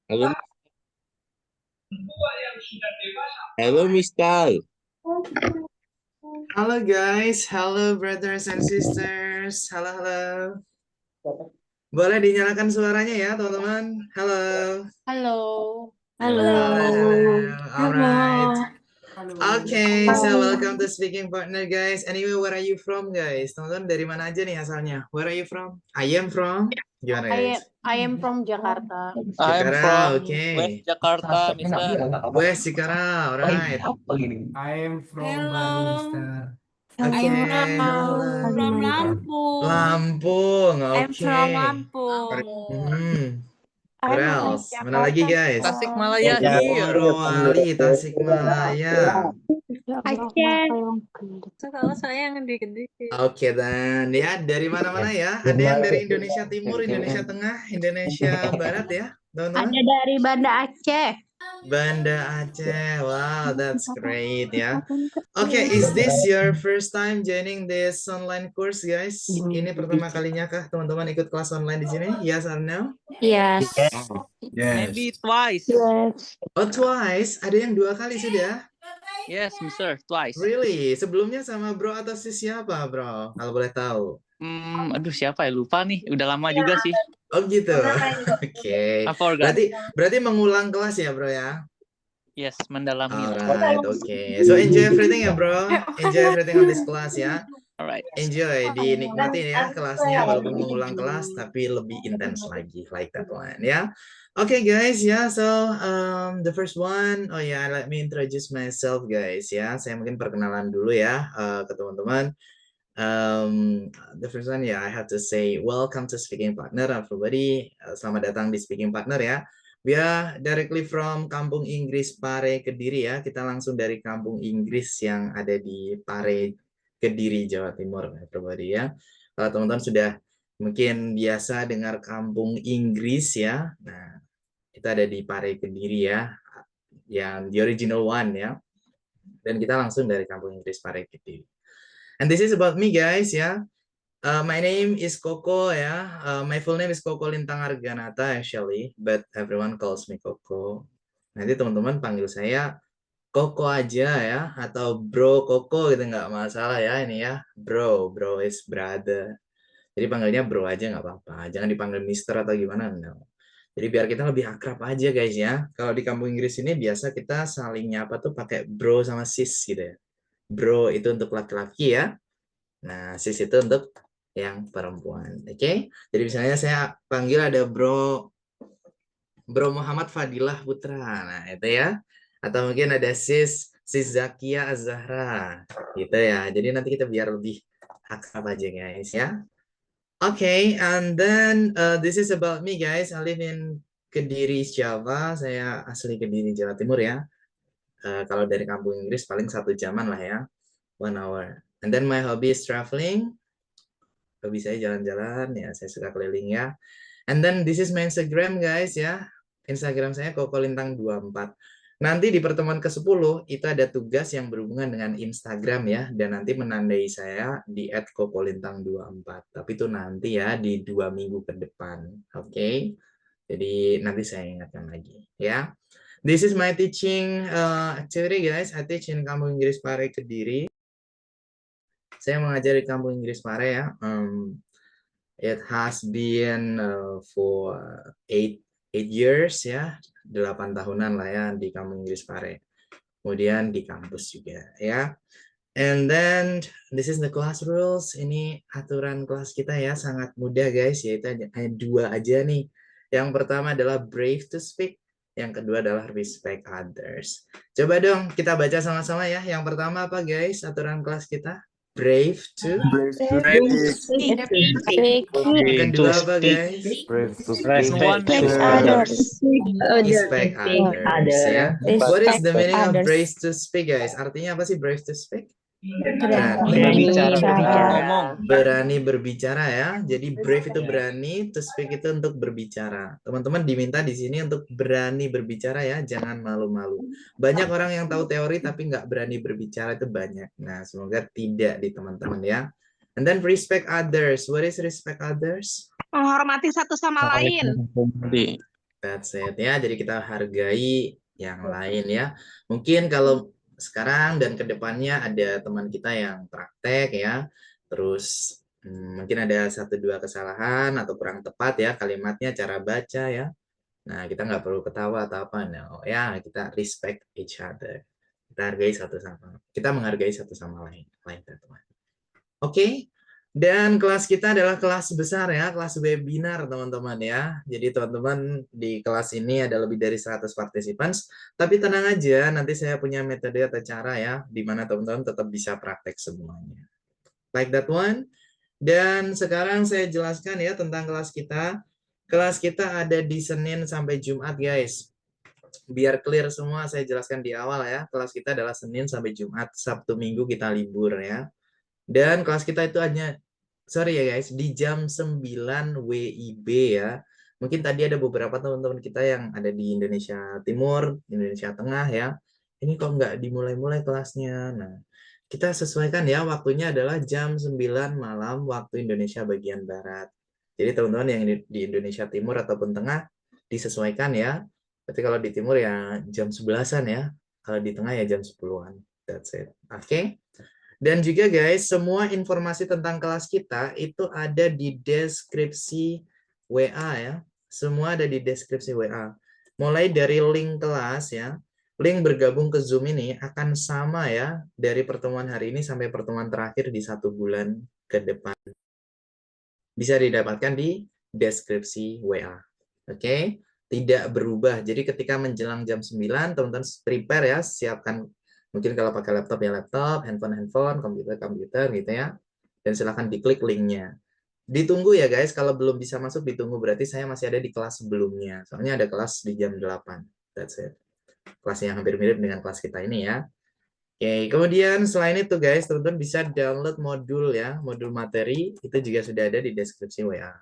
Halo, halo Mistal. Halo guys, halo brothers and sisters, halo halo. Boleh dinyalakan suaranya ya teman-teman. Halo. Halo. Halo. Alright. Okay, so welcome to Speaking Partner guys. Anyway, where are you from guys? Teman-teman dari mana aja nih asalnya? Where are you from? I am from. Gimana guys? I am from Jakarta. I'm Jakarta, from okay. West Jakarta, Mister. West Jakarta, alright. I am from Baru, Mister. Okay, halo. From Lampung. Lampung, I'm from okay. Lampung. What else? Mana lagi guys? Tasikmalaya Iya, here. Morowali, Tasikmalaya. Aceh. Kalau saya yang dikit-dikit. Oke dan ya dari mana-mana ya? Ada yang dari Indonesia Timur, Indonesia Tengah, Indonesia Barat ya, teman-teman? Ada dari Banda Aceh. Banda Aceh, wow, that's great ya. Okay, is this your first time joining this online course, guys? Ini pertama kalinya kah teman-teman ikut kelas online di sini? Yes or no? Yes. Maybe twice. Oh, twice. Ada yang 2 kali sudah? Yes, Mister, twice. Really? Sebelumnya sama bro atau sis siapa, bro? Kalau boleh tahu. Aduh siapa ya, lupa nih. Udah lama juga sih. Oh gitu. Oke. I forgot. Berarti mengulang kelas ya, bro ya? Yes, mendalami. Alright, okay. So enjoy everything ya, bro. Enjoy everything on this class ya. Alright. Enjoy, dinikmati ya kelasnya walaupun mengulang kelas tapi lebih intens lagi, like that one ya. Okay guys, ya, so the first one, oh ya, let me introduce myself guys ya. Saya mungkin perkenalan dulu ya ke teman-teman. The first one ya, I have to say welcome to Speaking Partner everybody. Selamat datang di Speaking Partner ya. We are directly from Kampung Inggris Pare Kediri ya. Kita langsung dari Kampung Inggris yang ada di Pare Kediri, Jawa Timur, everybody ya. Kalau teman-teman sudah mungkin biasa dengar Kampung Inggris ya. Nah, kita ada di Pare Kediri ya, yang the original one ya. Dan kita langsung dari Kampung Inggris Pare Kediri. And this is about me guys ya. My name is Koko ya. My full name is Koko Lintang Arganata actually, but everyone calls me Koko. Nanti teman-teman panggil saya Koko aja ya, atau Bro Koko gitu nggak masalah ya ini ya. Bro is brother. Jadi panggilnya Bro aja nggak apa-apa. Jangan dipanggil Mister atau gimana, no. Jadi biar kita lebih akrab aja guys ya. Kalau di kampung Inggris ini biasa kita saling nyapa tuh pakai Bro sama Sis gitu ya. Bro itu untuk laki-laki ya. Nah, Sis itu untuk yang perempuan. Oke? Jadi misalnya saya panggil ada Bro Muhammad Fadilah Putra. Nah, itu ya. Atau mungkin ada Sis Zakia Az-Zahra. Gitu ya. Jadi nanti kita biar lebih akrab aja guys ya. Okay, and then this is about me guys. I live in Kediri, Java. Saya asli Kediri, Jawa Timur ya. Kalau dari kampung Inggris paling 1 jaman lah ya. 1 hour. And then my hobby is traveling. Hobi saya jalan-jalan ya, saya suka keliling ya. And then this is my Instagram guys ya. Instagram saya kokolintang24. Nanti di pertemuan ke-10 itu ada tugas yang berhubungan dengan Instagram ya, dan nanti menandai saya di @kokolintang24. Tapi itu nanti ya di 2 minggu ke depan. Oke. Jadi nanti saya ingatkan lagi ya. This is my teaching activity guys. I teach in Kampung Inggris Pare Kediri. Saya mengajari Kampung Inggris Pare ya. It has been for 8 years ya, 8 tahunan lah ya di Kampung Inggris Pare. Kemudian di kampus juga ya. And then this is the class rules. Ini aturan kelas kita ya, sangat mudah guys, yaitu hanya 2 aja nih. Yang pertama adalah brave to speak. Yang kedua adalah respect others. Coba dong kita baca sama-sama ya. Yang pertama apa guys aturan kelas kita? Brave to Speak. Yang kedua apa guys? Respect others. Respect others ya. What is the meaning of brave to speak guys? Artinya apa sih brave to speak? Berani berbicara ya. Jadi brave itu berani, to speak itu untuk berbicara. Teman-teman diminta di sini untuk berani berbicara ya, jangan malu-malu. Banyak orang yang tahu teori tapi nggak berani berbicara, itu banyak. Nah, semoga tidak di teman-teman ya. And then respect others. What is respect others? Menghormati satu sama lain. That's it ya. Jadi kita hargai yang lain ya. Mungkin kalau sekarang dan kedepannya ada teman kita yang praktek ya, terus mungkin ada satu dua kesalahan atau kurang tepat ya kalimatnya, cara baca ya. Nah, kita nggak perlu ketawa atau apa. No, ya kita respect each other. Kita hargai satu sama, kita menghargai satu sama lain. Oke. Dan kelas kita adalah kelas besar ya, kelas webinar teman-teman ya. Jadi teman-teman di kelas ini ada lebih dari 100 participants. Tapi tenang aja, nanti saya punya metode atau cara ya, di mana teman-teman tetap bisa praktek semuanya. Like that one. Dan sekarang saya jelaskan ya tentang kelas kita. Kelas kita ada di Senin sampai Jumat guys. Biar clear semua, saya jelaskan di awal ya. Kelas kita adalah Senin sampai Jumat, Sabtu Minggu kita libur ya. Dan kelas kita itu hanya, sorry ya guys, di jam 9 WIB ya. Mungkin tadi ada beberapa teman-teman kita yang ada di Indonesia Timur, Indonesia Tengah ya. Ini kok nggak dimulai-mulai kelasnya. Nah, kita sesuaikan ya, waktunya adalah jam 9 malam waktu Indonesia bagian Barat. Jadi teman-teman yang di Indonesia Timur ataupun Tengah, disesuaikan ya. Berarti kalau di Timur ya jam 11-an ya. Kalau di Tengah ya jam 10-an. That's it. Oke. Dan juga guys, semua informasi tentang kelas kita itu ada di deskripsi WA ya. Semua ada di deskripsi WA. Mulai dari link kelas ya. Link bergabung ke Zoom ini akan sama ya dari pertemuan hari ini sampai pertemuan terakhir di 1 bulan ke depan. Bisa didapatkan di deskripsi WA. Oke? Tidak berubah. Jadi ketika menjelang jam 9, teman-teman prepare ya, siapkan. Mungkin kalau pakai laptop ya laptop, handphone, komputer gitu ya. Dan silahkan diklik linknya. Ditunggu ya guys, kalau belum bisa masuk ditunggu, berarti saya masih ada di kelas sebelumnya. Soalnya ada kelas di jam 8. That's it. Kelas yang hampir mirip dengan kelas kita ini ya. Oke, kemudian selain itu guys, teman-teman bisa download modul ya, modul materi, itu juga sudah ada di deskripsi WA.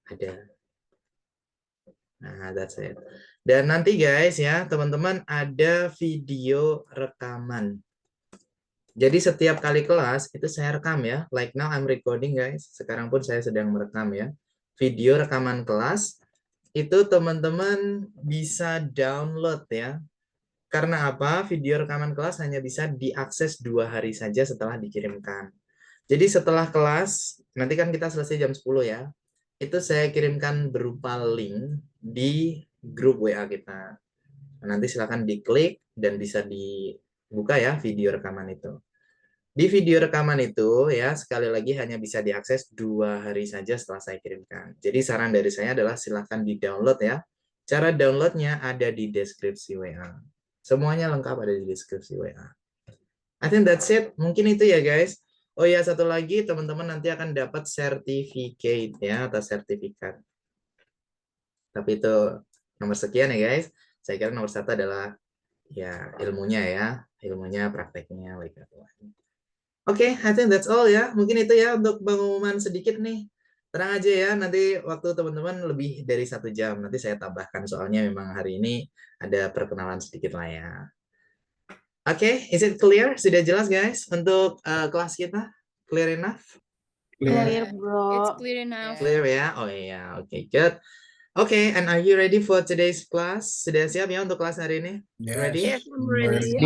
Ada. Nah, that's it. Dan nanti guys ya, teman-teman ada video rekaman. Jadi setiap kali kelas itu saya rekam ya. Like now I'm recording guys. Sekarang pun saya sedang merekam ya. Video rekaman kelas itu teman-teman bisa download ya. Karena apa? Video rekaman kelas hanya bisa diakses 2 hari saja setelah dikirimkan. Jadi setelah kelas, nanti kan kita selesai jam 10 ya. Itu saya kirimkan berupa link di grup WA kita. Nanti silakan diklik dan bisa dibuka ya video rekaman itu. Di video rekaman itu ya sekali lagi hanya bisa diakses 2 hari saja setelah saya kirimkan. Jadi saran dari saya adalah silakan di-download ya. Cara downloadnya ada di deskripsi WA. Semuanya lengkap ada di deskripsi WA. I think that's it. Mungkin itu ya guys. Oh ya, satu lagi teman-teman nanti akan dapat sertifikat ya atau sertifikat. Tapi itu nomor sekian ya guys. Saya kira nomor 1 adalah ya ilmunya ya, ilmunya prakteknya like that one. Oke, I think that's all ya. Mungkin itu ya untuk pengumuman sedikit nih. Tenang aja ya, nanti waktu teman-teman lebih dari 1 jam. Nanti saya tambahkan soalnya memang hari ini ada perkenalan sedikit lah ya. Oke, is it clear? Sudah jelas guys untuk kelas kita? Clear enough? Clear, bro. It's clear enough. Clear ya? Oh iya, oke, good. Oke, and are you ready for today's class? Sudah siap ya untuk kelas hari ini? Ready? Yes, I'm ready.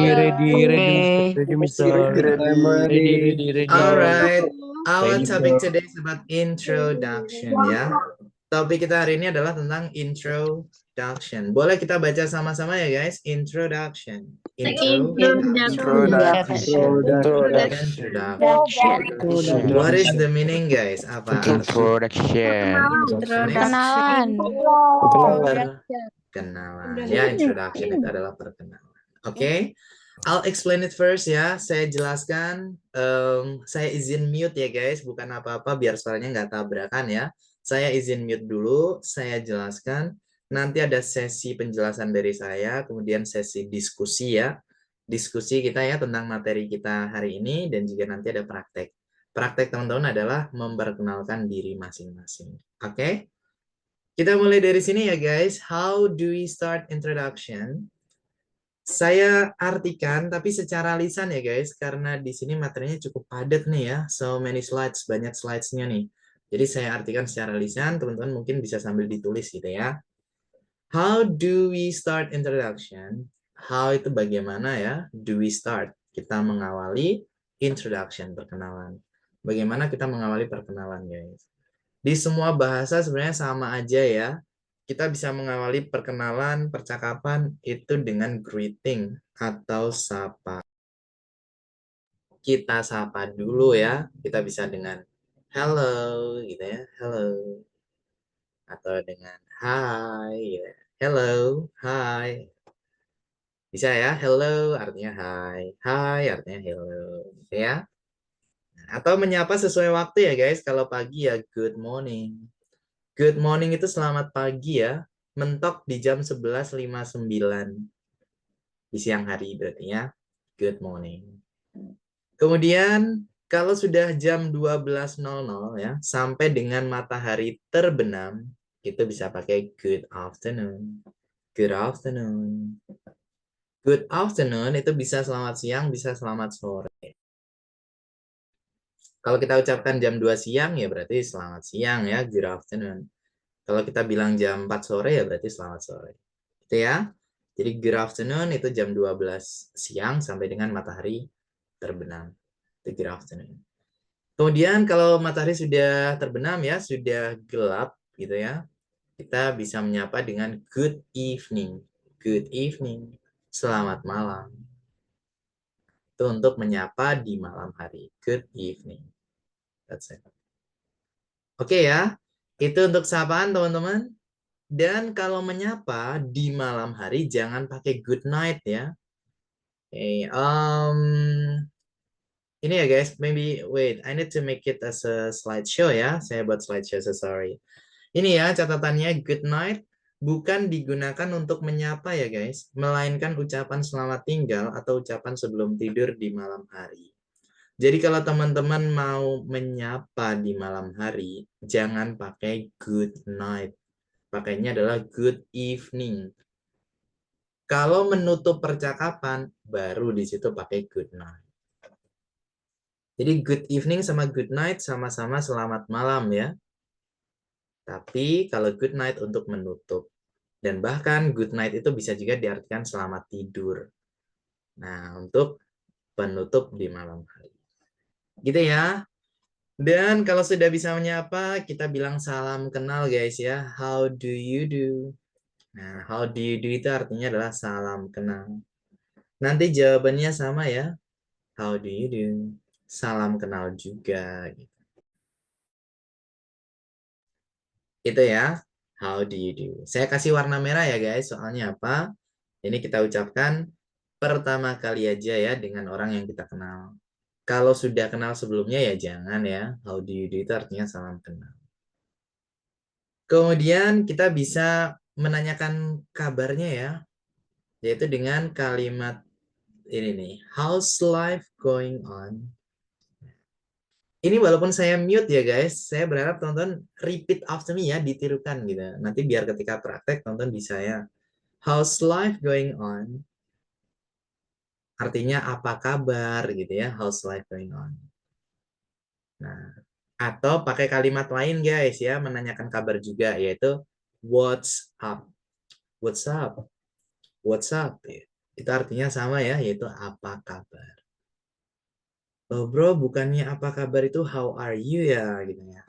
Ready, Mister. Ready. Alright, our topic today is about introduction ya. Topik kita hari ini adalah tentang introduction. Boleh kita baca sama-sama ya guys? Introduction. Introduction. What is the meaning guys? Apa? Kenalan. Kenalan. Ya, introduction itu adalah perkenalan. Oke. I'll explain it first ya. Saya jelaskan. Saya izin mute ya guys. Bukan apa-apa biar suaranya nggak tabrakan ya. Saya izin mute dulu. Saya jelaskan. Nanti ada sesi penjelasan dari saya. Kemudian sesi diskusi ya. Diskusi kita ya tentang materi kita hari ini. Dan juga nanti ada praktek. Praktek teman-teman adalah memperkenalkan diri masing-masing. Oke? Kita mulai dari sini ya guys. How do we start introduction? Saya artikan tapi secara lisan ya guys, karena di sini materinya cukup padat nih ya, so many slides, banyak slides-nya nih. Jadi saya artikan secara lisan, teman-teman mungkin bisa sambil ditulis gitu ya. How do we start introduction? How itu bagaimana ya? Do we start? Kita mengawali introduction, perkenalan. Bagaimana kita mengawali perkenalan, guys? Di semua bahasa sebenarnya sama aja ya. Kita bisa mengawali perkenalan, percakapan itu dengan greeting atau sapa. Kita sapa dulu ya. Kita bisa dengan hello gitu ya. Hello. Atau dengan hi gitu. Hello, hi. Bisa ya, hello artinya hi. Hi artinya hello. Gitu ya. Atau menyapa sesuai waktu ya guys. Kalau pagi ya good morning. Good morning itu selamat pagi ya. Mentok di jam 11.59 di siang hari berarti ya. Good morning. Kemudian kalau sudah jam 12.00 ya sampai dengan matahari terbenam itu bisa pakai good afternoon. Good afternoon. Good afternoon itu bisa selamat siang, bisa selamat sore. Kalau kita ucapkan jam 2 siang ya berarti selamat siang ya, good afternoon. Kalau kita bilang jam 4 sore ya berarti selamat sore. Gitu ya. Jadi good afternoon itu jam 12 siang sampai dengan matahari terbenam. Itu good afternoon. Kemudian kalau matahari sudah terbenam ya, sudah gelap gitu ya. Kita bisa menyapa dengan good evening. Good evening. Selamat malam. Itu untuk menyapa di malam hari. Good evening. That's it. Oke ya. Itu untuk sapaan teman-teman. Dan kalau menyapa di malam hari jangan pakai good night ya. Oke, ini ya guys, maybe wait, I need to make it as a slideshow ya. Saya buat slideshow, so sorry. Ini ya catatannya, good night bukan digunakan untuk menyapa ya guys, melainkan ucapan selamat tinggal atau ucapan sebelum tidur di malam hari. Jadi kalau teman-teman mau menyapa di malam hari, jangan pakai good night. Pakainya adalah good evening. Kalau menutup percakapan, baru di situ pakai good night. Jadi good evening sama good night sama-sama selamat malam ya. Tapi kalau good night untuk menutup. Dan bahkan good night itu bisa juga diartikan selamat tidur. Nah, untuk penutup di malam hari. Gitu ya. Dan kalau sudah bisa menyapa, kita bilang salam kenal guys ya. How do you do? Nah, how do you do itu artinya adalah salam kenal. Nanti jawabannya sama ya. How do you do? Salam kenal juga. Itu ya. How do you do? Saya kasih warna merah ya guys. Soalnya apa? Ini kita ucapkan pertama kali aja ya dengan orang yang kita kenal. Kalau sudah kenal sebelumnya ya jangan ya. How do you do itu artinya salam kenal. Kemudian kita bisa menanyakan kabarnya ya. Yaitu dengan kalimat ini nih. How's life going on? Ini walaupun saya mute ya guys, saya berharap tonton repeat after me ya, ditirukan gitu. Nanti biar ketika praktek tonton bisa ya. How's life going on? Artinya apa kabar gitu ya, how's life going on. Nah, atau pakai kalimat lain guys ya, menanyakan kabar juga yaitu what's up. What's up? What's up? Itu artinya sama ya, yaitu apa kabar. Oh bro, bukannya apa kabar itu how are you ya gitu ya.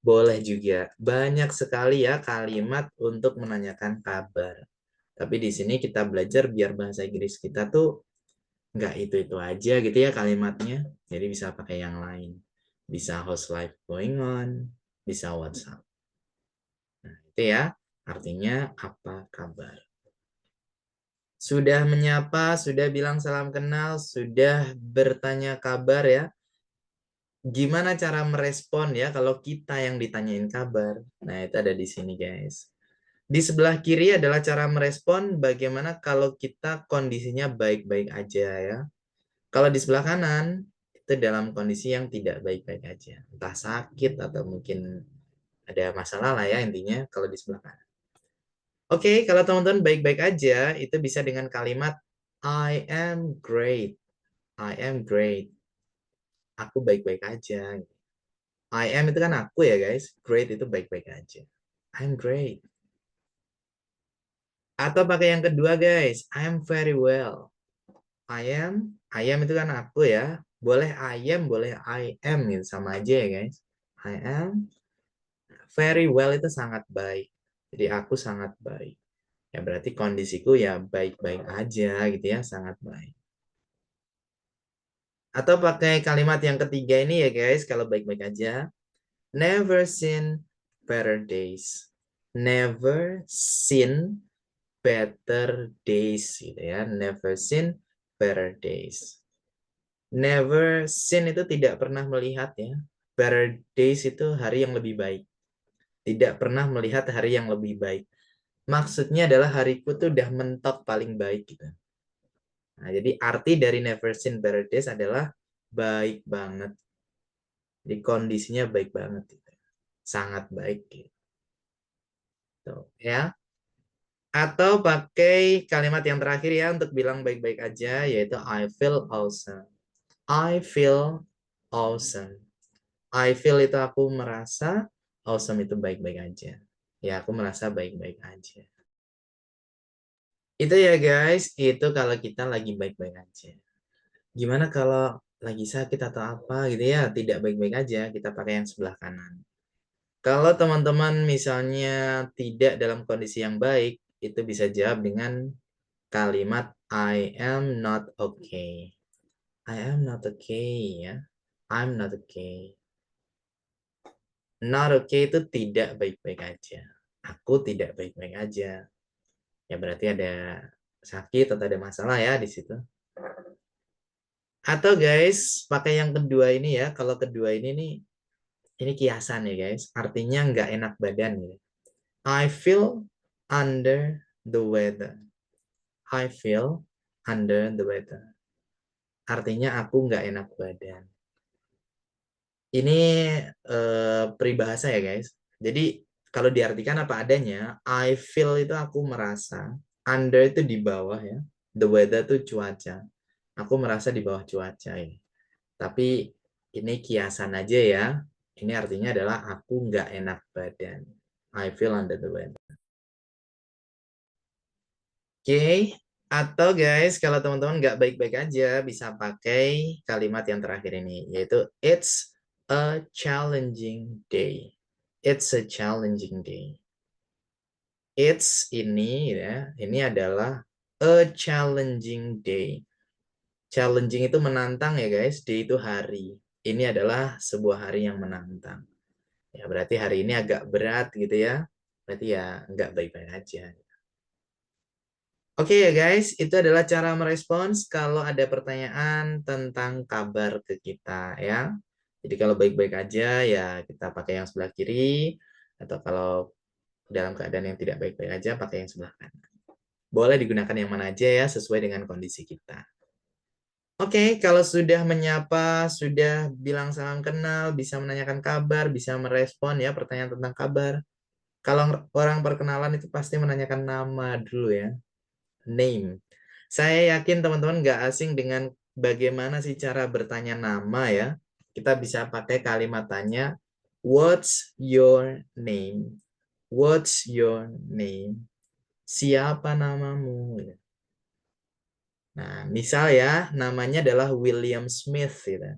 Boleh juga. Banyak sekali ya kalimat untuk menanyakan kabar. Tapi di sini kita belajar biar bahasa Inggris kita tuh nggak itu-itu aja gitu ya kalimatnya. Jadi bisa pakai yang lain. Bisa how's life going on, bisa what's up. Nah, itu ya artinya apa kabar. Sudah menyapa, sudah bilang salam kenal, sudah bertanya kabar ya. Gimana cara merespon ya kalau kita yang ditanyain kabar? Nah, itu ada di sini guys. Di sebelah kiri adalah cara merespon bagaimana kalau kita kondisinya baik-baik aja ya. Kalau di sebelah kanan, itu dalam kondisi yang tidak baik-baik aja. Entah sakit atau mungkin ada masalah lah ya intinya kalau di sebelah kanan. Oke, kalau teman-teman baik-baik aja, itu bisa dengan kalimat I am great. I am great. Aku baik-baik aja. I am itu kan aku ya guys. Great itu baik-baik aja. I'm great. Atau pakai yang kedua guys, I am very well. I am itu kan aku ya. Boleh I am, boleh I am gitu, sama aja ya guys. I am very well itu sangat baik. Jadi aku sangat baik. Ya berarti kondisiku ya baik-baik aja gitu ya, sangat baik. Atau pakai kalimat yang ketiga ini ya guys, kalau baik-baik aja. Never seen better days. Never seen better days gitu ya. Never seen better days. Never seen itu tidak pernah melihat ya. Better days itu hari yang lebih baik. Tidak pernah melihat hari yang lebih baik. Maksudnya adalah hariku tuh udah mentok paling baik gitu. Nah, jadi arti dari never seen better days adalah baik banget. Jadi kondisinya baik banget gitu. Sangat baik gitu. Tuh, ya. Atau pakai kalimat yang terakhir ya untuk bilang baik-baik aja, yaitu I feel awesome. I feel awesome. I feel itu aku merasa, awesome itu baik-baik aja. Ya, aku merasa baik-baik aja. Itu ya guys, itu kalau kita lagi baik-baik aja. Gimana kalau lagi sakit atau apa gitu ya, tidak baik-baik aja, kita pakai yang sebelah kanan. Kalau teman-teman misalnya tidak dalam kondisi yang baik, itu bisa jawab dengan kalimat I am not okay. I am not okay ya. I'm not okay. Not okay itu tidak baik-baik aja. Aku tidak baik-baik aja. Ya berarti ada sakit atau ada masalah ya di situ. Atau guys, pakai yang kedua ini ya. Kalau kedua ini nih, ini kiasan ya guys. Artinya nggak enak badan gitu. I feel under the weather. I feel under the weather. Artinya aku nggak enak badan. Ini peribahasa ya guys. Jadi kalau diartikan apa adanya, I feel itu aku merasa. Under itu di bawah ya. The weather itu cuaca. Aku merasa di bawah cuaca ini. Tapi ini kiasan aja ya. Ini artinya adalah aku nggak enak badan. I feel under the weather. Oke, atau guys, kalau teman-teman nggak baik-baik aja, bisa pakai kalimat yang terakhir ini, yaitu it's a challenging day. It's a challenging day. It's ini ya, ini adalah a challenging day. Challenging itu menantang ya guys, day itu hari. Ini adalah sebuah hari yang menantang. Ya berarti hari ini agak berat gitu ya. Berarti ya nggak baik-baik aja. Oke ya guys, itu adalah cara merespons kalau ada pertanyaan tentang kabar ke kita ya. Jadi kalau baik-baik aja ya kita pakai yang sebelah kiri, atau kalau dalam keadaan yang tidak baik-baik aja pakai yang sebelah kanan. Boleh digunakan yang mana aja ya sesuai dengan kondisi kita. Oke, kalau sudah menyapa, sudah bilang salam kenal, bisa menanyakan kabar, bisa merespon ya pertanyaan tentang kabar. Kalau orang perkenalan itu pasti menanyakan nama dulu ya. Name. Saya yakin teman-teman nggak asing dengan bagaimana sih cara bertanya nama ya. Kita bisa pakai kalimat tanya, what's your name? What's your name? Siapa namamu? Nah, misal ya, namanya adalah William Smith. Gitu.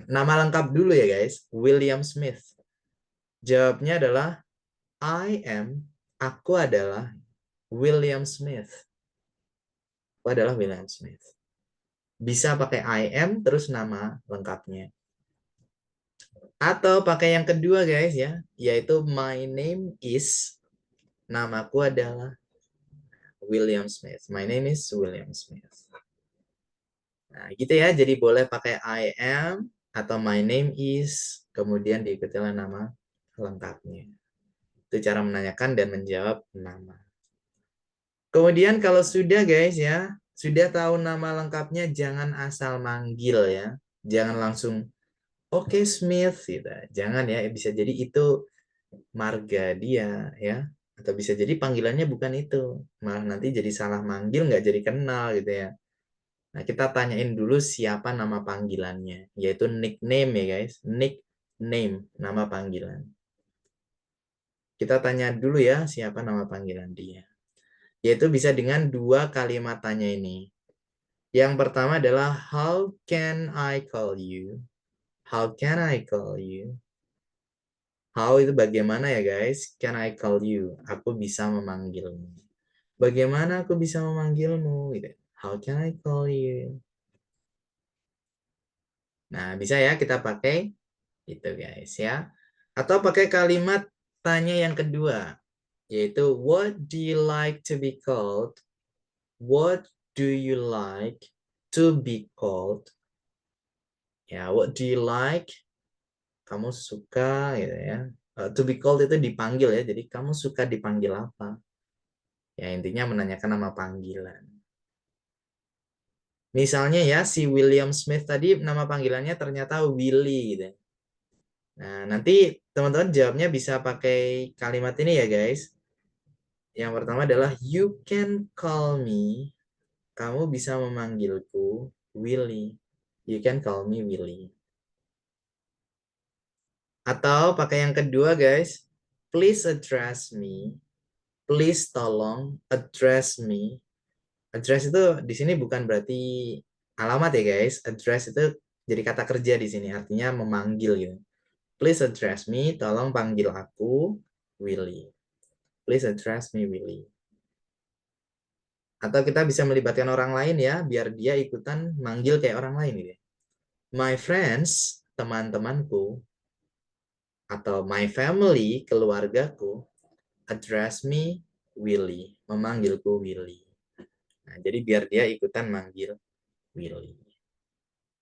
Nama lengkap dulu ya guys, William Smith. Jawabnya adalah, aku adalah William Smith. Adalah William Smith. Bisa pakai I am terus nama lengkapnya. Atau pakai yang kedua guys ya, yaitu my name is, namaku adalah William Smith. My name is William Smith. Nah, gitu ya. Jadi boleh pakai I am atau my name is, kemudian diikutilah nama lengkapnya. Itu cara menanyakan dan menjawab nama. Kemudian kalau sudah guys ya, sudah tahu nama lengkapnya, jangan asal manggil ya. Jangan langsung, oke Smith, gitu. Jangan ya, bisa jadi itu marga dia ya. Atau bisa jadi panggilannya bukan itu. Malah nanti jadi salah manggil, nggak jadi kenal gitu ya. Nah, kita tanyain dulu siapa nama panggilannya. Yaitu nickname ya guys. Nickname, nama panggilan. Kita tanya dulu ya siapa nama panggilan dia. Yaitu bisa dengan dua kalimat tanya ini. Yang pertama adalah how can I call you? How can I call you? How itu bagaimana ya guys? Can I call you? Aku bisa memanggilmu. Bagaimana aku bisa memanggilmu? Gitu. How can I call you? Nah, bisa ya kita pakai itu guys ya. Atau pakai kalimat tanya yang kedua, yaitu what do you like to be called? What do you like to be called? Ya, what do you like? Kamu suka gitu ya. To be called itu dipanggil ya. Jadi kamu suka dipanggil apa? Ya, intinya menanyakan nama panggilan. Misalnya ya, si William Smith tadi nama panggilannya ternyata Willy gitu. Nah, nanti teman-teman jawabnya bisa pakai kalimat ini ya guys. Yang pertama adalah you can call me. Kamu bisa memanggilku Willy. You can call me Willy. Atau pakai yang kedua guys. Please address me. Please tolong address me. Address itu di sini bukan berarti alamat ya guys. Address itu jadi kata kerja di sini, artinya memanggil gitu. Please address me, tolong panggil aku Willy. Please address me Willy. Atau kita bisa melibatkan orang lain ya, biar dia ikutan manggil kayak orang lain gitu. My friends, teman-temanku, atau my family, keluargaku, address me Willy, memanggilku Willy. Nah, jadi biar dia ikutan manggil Willy.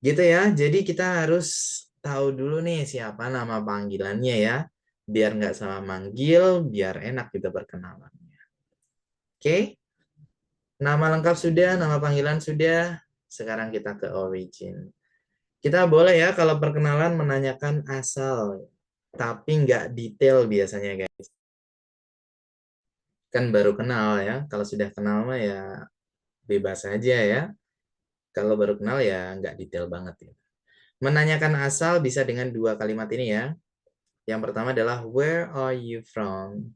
Gitu ya, jadi kita harus tahu dulu nih siapa nama panggilannya ya. Biar nggak salah manggil, biar enak kita berkenalannya. Oke? Nama lengkap sudah, nama panggilan sudah. Sekarang kita ke origin. Kita boleh ya kalau perkenalan menanyakan asal. Tapi nggak detail biasanya guys. Kan baru kenal ya. Kalau sudah kenal mah ya bebas aja ya. Kalau baru kenal ya nggak detail banget ya. Menanyakan asal bisa dengan dua kalimat ini ya. Yang pertama adalah where are you from?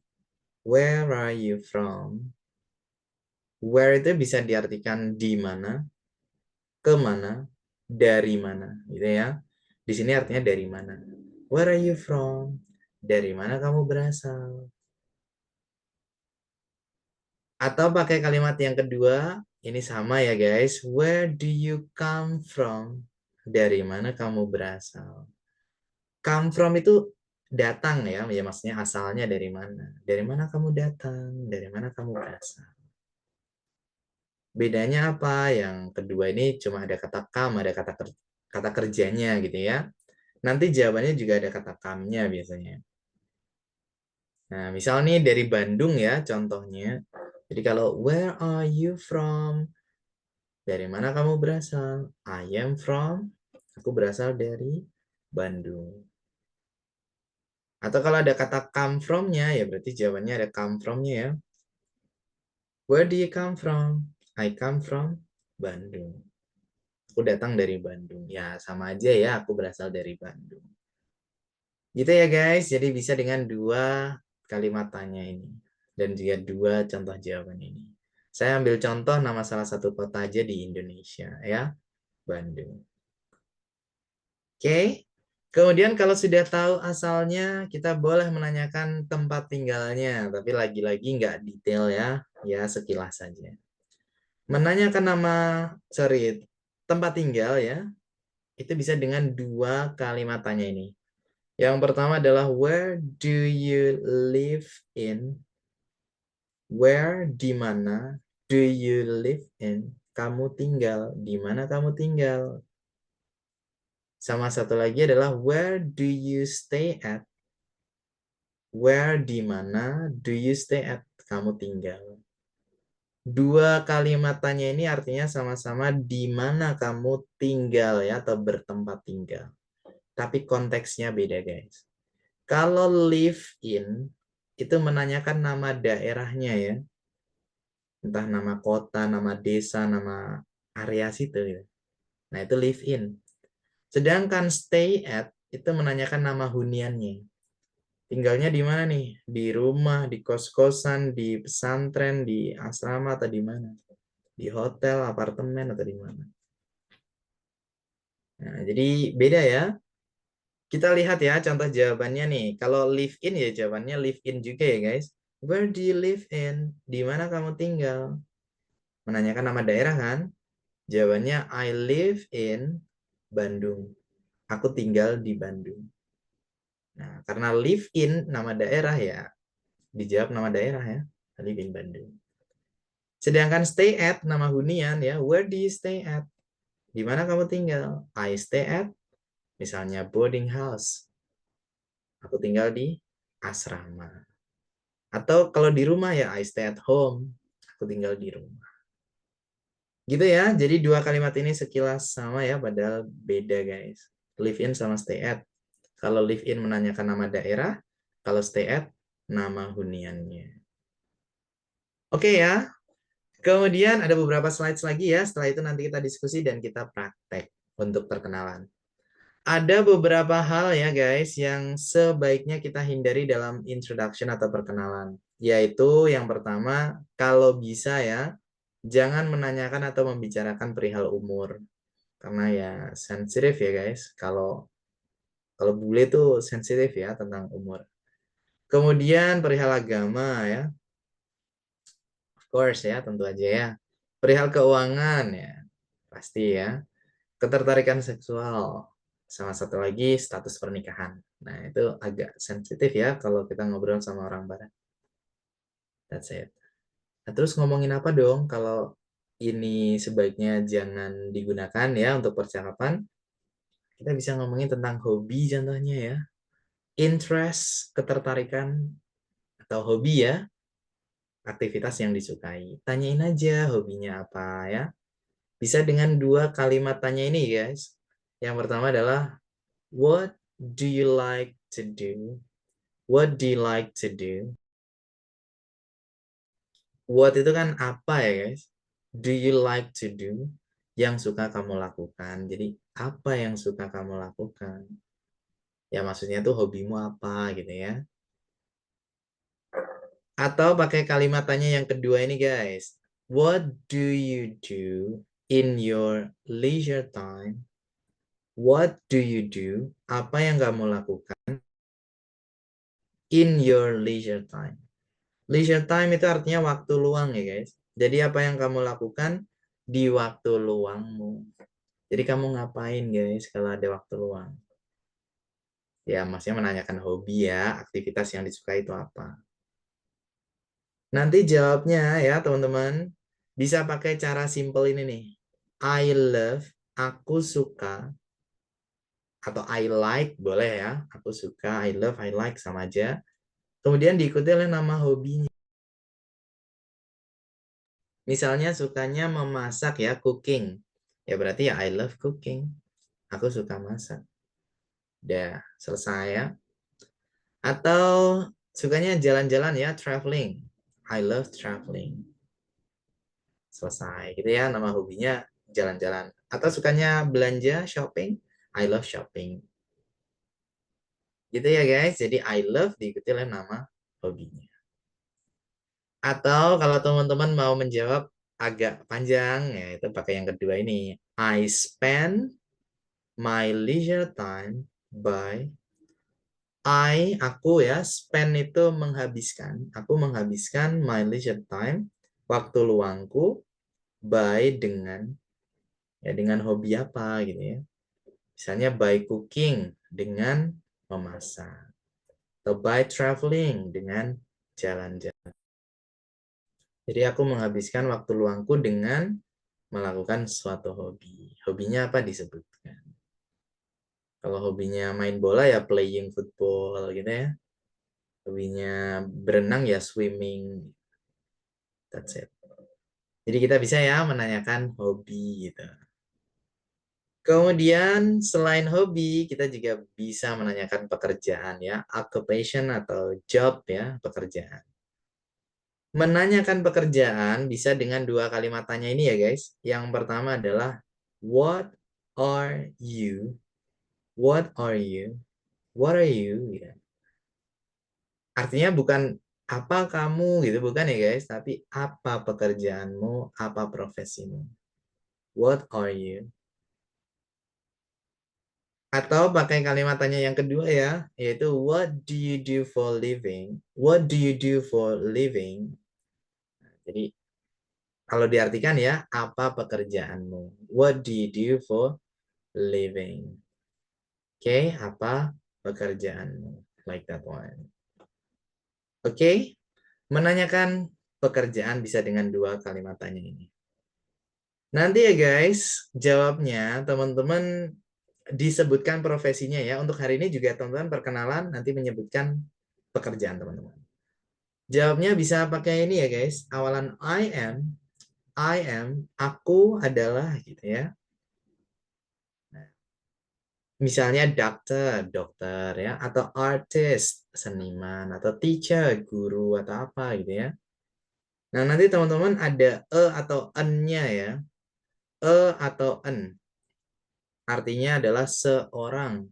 Where are you from? Where itu bisa diartikan di mana, ke mana, dari mana, gitu ya. Di sini artinya dari mana. Where are you from? Dari mana kamu berasal? Atau pakai kalimat yang kedua, ini sama ya guys. Where do you come from? Dari mana kamu berasal? Come from itu datang ya, ya maksudnya asalnya dari mana. Dari mana kamu datang? Dari mana kamu berasal? Bedanya apa? Yang kedua ini cuma ada kata come, ada kata kerjanya gitu ya. Nanti jawabannya juga ada kata come-nya biasanya. Nah, misal nih dari Bandung ya contohnya. Jadi kalau where are you from? Dari mana kamu berasal? I am from. Aku berasal dari Bandung. Atau kalau ada kata come from-nya, ya berarti jawabannya ada come from-nya ya. Where do you come from? I come from Bandung. Aku datang dari Bandung. Ya, sama aja ya, aku berasal dari Bandung. Gitu ya guys, jadi bisa dengan dua kalimat tanya ini. Dan juga dua contoh jawaban ini. Saya ambil contoh nama salah satu kota aja di Indonesia ya, Bandung. Oke. Kemudian kalau sudah tahu asalnya, kita boleh menanyakan tempat tinggalnya. Tapi lagi-lagi nggak detail ya sekilas saja. Menanyakan tempat tinggal ya, itu bisa dengan dua kalimat tanya ini. Yang pertama adalah where do you live in? Where, di mana, do you live in? Kamu tinggal, di mana kamu tinggal? Sama satu lagi adalah where do you stay at? Where, di mana, do you stay at? Kamu tinggal. Dua kalimat tanya ini artinya sama-sama di mana kamu tinggal ya atau bertempat tinggal. Tapi konteksnya beda guys. Kalau live in itu menanyakan nama daerahnya ya. Entah nama kota, nama desa, nama area situ gitu. Nah, itu live in. Sedangkan stay at itu menanyakan nama huniannya. Tinggalnya di mana nih? Di rumah, di kos-kosan, di pesantren, di asrama, atau di mana? Di hotel, apartemen, atau di mana? Nah, jadi beda ya. Kita lihat ya contoh jawabannya nih. Kalau live in ya jawabannya live in juga ya guys. Where do you live in? Di mana kamu tinggal? Menanyakan nama daerah kan? Jawabannya I live in Bandung. Aku tinggal di Bandung. Nah, karena live in nama daerah ya, dijawab nama daerah ya. I live in Bandung. Sedangkan stay at nama hunian ya. Where do you stay at? Di mana kamu tinggal? I stay at misalnya boarding house. Aku tinggal di asrama. Atau kalau di rumah ya I stay at home. Aku tinggal di rumah. Gitu ya. Jadi dua kalimat ini sekilas sama ya padahal beda guys. Live in sama stay at. Kalau live in menanyakan nama daerah, kalau stay at nama huniannya. Oke ya. Kemudian ada beberapa slides lagi ya. Setelah itu nanti kita diskusi dan kita praktek untuk perkenalan. Ada beberapa hal ya guys yang sebaiknya kita hindari dalam introduction atau perkenalan. Yaitu yang pertama, kalau bisa ya, jangan menanyakan atau membicarakan perihal umur. Karena ya sensitif ya guys. Kalau bule itu sensitif ya tentang umur. Kemudian perihal agama ya. Of course ya, tentu aja ya. Perihal keuangan ya. Pasti ya. Ketertarikan seksual. Sama satu lagi status pernikahan. Nah, itu agak sensitif ya kalau kita ngobrol sama orang barat. That's it. Nah, terus ngomongin apa dong kalau ini sebaiknya jangan digunakan ya untuk percakapan? Kita bisa ngomongin tentang hobi contohnya ya. Interest, ketertarikan, atau hobi ya. Aktivitas yang disukai. Tanyain aja hobinya apa ya. Bisa dengan dua kalimat tanya ini guys. Yang pertama adalah what do you like to do? What do you like to do? What itu kan apa ya guys? Do you like to do? Yang suka kamu lakukan. Jadi apa yang suka kamu lakukan? Ya maksudnya tuh hobimu apa gitu ya. Atau pakai kalimat tanya yang kedua ini guys. What do you do in your leisure time? What do you do? Apa yang kamu lakukan in your leisure time? Leisure time itu artinya waktu luang ya guys. Jadi apa yang kamu lakukan di waktu luangmu. Jadi kamu ngapain guys kalau ada waktu luang? Ya maksudnya menanyakan hobi ya, aktivitas yang disukai itu apa. Nanti jawabnya ya teman-teman, bisa pakai cara simple ini nih. I love, aku suka, atau I like, boleh ya. Aku suka, I love, I like, sama aja. Kemudian diikuti oleh nama hobinya. Misalnya sukanya memasak ya, cooking. Ya berarti ya I love cooking. Aku suka masak. Udah selesai ya. Atau sukanya jalan-jalan ya, traveling. I love traveling. Selesai gitu ya, nama hobinya jalan-jalan. Atau sukanya belanja, shopping. I love shopping. Gitu ya guys. Jadi I love diikuti oleh nama hobinya. Atau kalau teman-teman mau menjawab agak panjang, ya itu pakai yang kedua ini. I spend my leisure time by aku ya, spend itu menghabiskan. Aku menghabiskan my leisure time, waktu luangku, by dengan hobi apa gitu ya. Misalnya by cooking, dengan memasak. Atau by traveling, dengan jalan-jalan. Jadi aku menghabiskan waktu luangku dengan melakukan suatu hobi. Hobinya apa disebutkan. Kalau hobinya main bola ya playing football gitu ya. Hobinya berenang ya swimming. That's it. Jadi kita bisa ya menanyakan hobi gitu. Kemudian selain hobi kita juga bisa menanyakan pekerjaan ya, occupation atau job ya, pekerjaan. Menanyakan pekerjaan bisa dengan dua kalimat tanya ini ya guys. Yang pertama adalah what are you? What are you? What are you? Ya. Artinya bukan apa kamu gitu, bukan ya guys, tapi apa pekerjaanmu, apa profesimu. What are you? Atau pakai kalimat tanya yang kedua ya, yaitu what do you do for living? What do you do for living? Jadi kalau diartikan ya, apa pekerjaanmu? What do you do for living? Oke, apa pekerjaanmu? Like that one. Oke, menanyakan pekerjaan bisa dengan dua kalimat tanya ini. Nanti ya guys, jawabnya teman-teman disebutkan profesinya ya. Untuk hari ini juga teman-teman perkenalan, nanti menyebutkan pekerjaan teman-teman. Jawabnya bisa pakai ini ya guys. Awalan I am, aku adalah gitu ya. Misalnya dokter ya, atau artist, seniman, atau teacher, guru atau apa gitu ya. Nah, nanti teman-teman ada atau en-nya ya. Atau en. Artinya adalah seorang.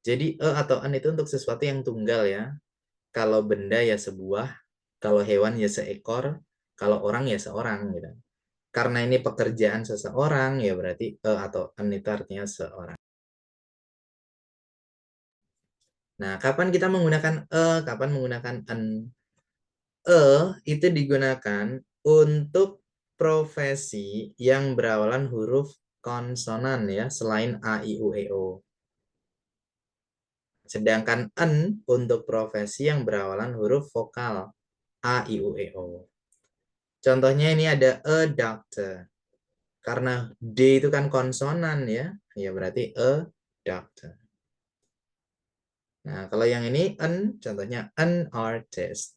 Jadi atau en itu untuk sesuatu yang tunggal ya. Kalau benda ya sebuah, kalau hewan ya seekor, kalau orang ya seorang gitu. Karena ini pekerjaan seseorang ya berarti atau en itu artinya seorang. Nah, kapan kita menggunakan kapan menggunakan en? Itu digunakan untuk profesi yang berawalan huruf konsonan ya, selain a, i, u, e, o. Sedangkan en untuk profesi yang berawalan huruf vokal a, i, u, e, o. Contohnya ini ada a doctor. Karena D itu kan konsonan ya, ya berarti a doctor. Nah, kalau yang ini en, contohnya an artist.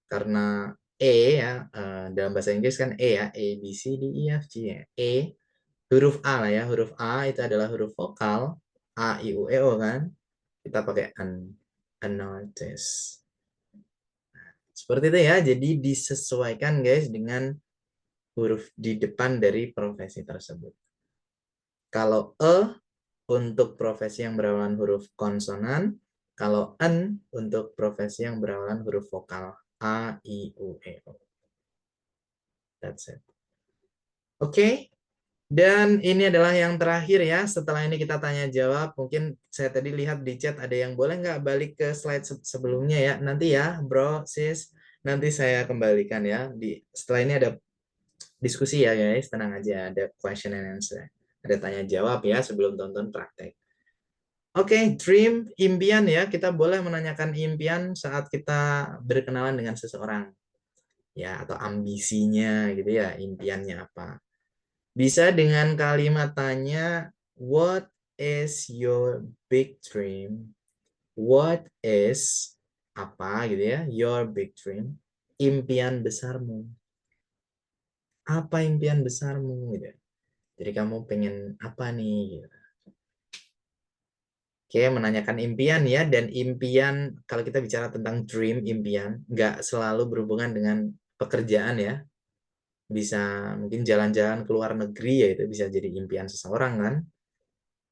Karena ya, dalam bahasa Inggris kan ya, A, B, C, D, E, F, G ya. Huruf A lah ya, huruf A itu adalah huruf vokal, A, I, U, E, O kan. Kita pakai an artist. Seperti itu ya, jadi disesuaikan guys dengan huruf di depan dari profesi tersebut. Kalau untuk profesi yang berawalan huruf konsonan, kalau en untuk profesi yang berawalan huruf vokal a, i, u, e, o. That's it. Oke. Dan ini adalah yang terakhir ya. Setelah ini kita tanya jawab. Mungkin saya tadi lihat di chat ada yang boleh nggak balik ke slide sebelumnya ya. Nanti ya bro, sis. Nanti saya kembalikan ya. Setelah ini ada diskusi ya guys. Tenang aja. Ada question and answer. Ada tanya jawab ya sebelum tonton praktek. Oke, dream, impian ya. Kita boleh menanyakan impian saat kita berkenalan dengan seseorang. Ya, atau ambisinya gitu ya. Impiannya apa. Bisa dengan kalimat tanya, what is your big dream? What is apa gitu ya, your big dream? Impian besarmu. Apa impian besarmu gitu. Jadi kamu pengen apa nih gitu. Oke, menanyakan impian ya, dan impian kalau kita bicara tentang dream, impian, nggak selalu berhubungan dengan pekerjaan ya. Bisa mungkin jalan-jalan ke luar negeri ya, itu bisa jadi impian seseorang kan.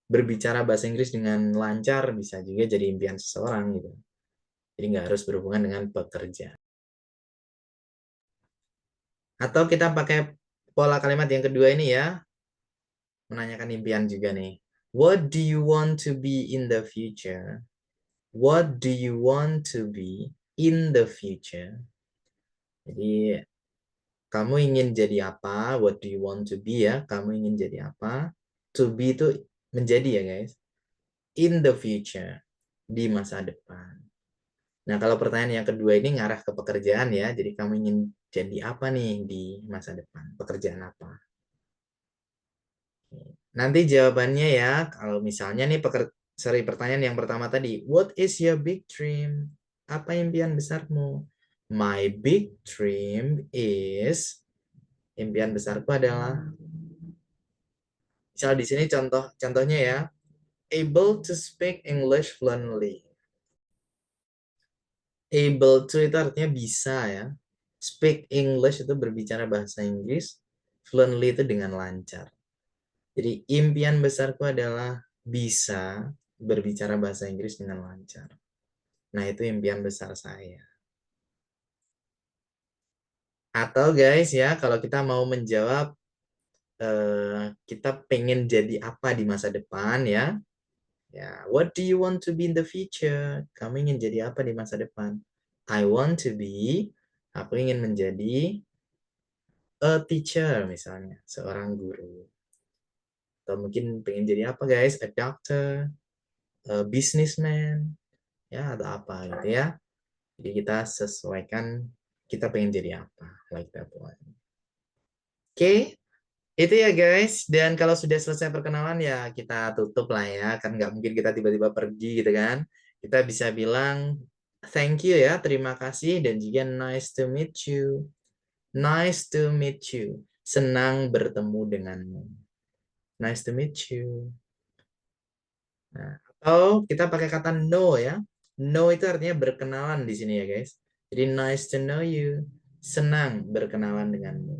Berbicara bahasa Inggris dengan lancar bisa juga jadi impian seseorang gitu. Jadi nggak harus berhubungan dengan pekerjaan. Atau kita pakai pola kalimat yang kedua ini ya. Menanyakan impian juga nih. What do you want to be in the future? What do you want to be in the future? Jadi kamu ingin jadi apa? What do you want to be ya? Kamu ingin jadi apa? To be itu menjadi ya guys. In the future. Di masa depan. Nah, kalau pertanyaan yang kedua ini ngarah ke pekerjaan ya. Jadi kamu ingin jadi apa nih di masa depan? Pekerjaan apa? Nanti jawabannya ya, kalau misalnya nih pertanyaan yang pertama tadi, what is your big dream? Apa impian besarmu? My big dream is, impian besarku adalah, misal di sini contohnya ya, able to speak English fluently. Able to itu artinya bisa ya. Speak English itu berbicara bahasa Inggris. Fluently itu dengan lancar. Jadi impian besarku adalah bisa berbicara bahasa Inggris dengan lancar. Nah, itu impian besar saya. Atau guys ya, kalau kita mau menjawab kita pengen jadi apa di masa depan ya. Ya, what do you want to be in the future? Kamu ingin jadi apa di masa depan? I want to be, aku ingin menjadi a teacher misalnya, seorang guru. Atau mungkin pengen jadi apa guys? A doctor, a businessman, ya atau apa gitu ya. Jadi kita sesuaikan kita pengen jadi apa, like that one. Oke, itu ya guys. Dan kalau sudah selesai perkenalan ya kita tutup lah ya. Kan nggak mungkin kita tiba-tiba pergi gitu kan. Kita bisa bilang thank you ya, terima kasih dan juga nice to meet you. Nice to meet you. Senang bertemu denganmu. Nice to meet you. Nah, atau kita pakai kata know ya. Know itu artinya berkenalan di sini ya guys. Jadi nice to know you. Senang berkenalan denganmu.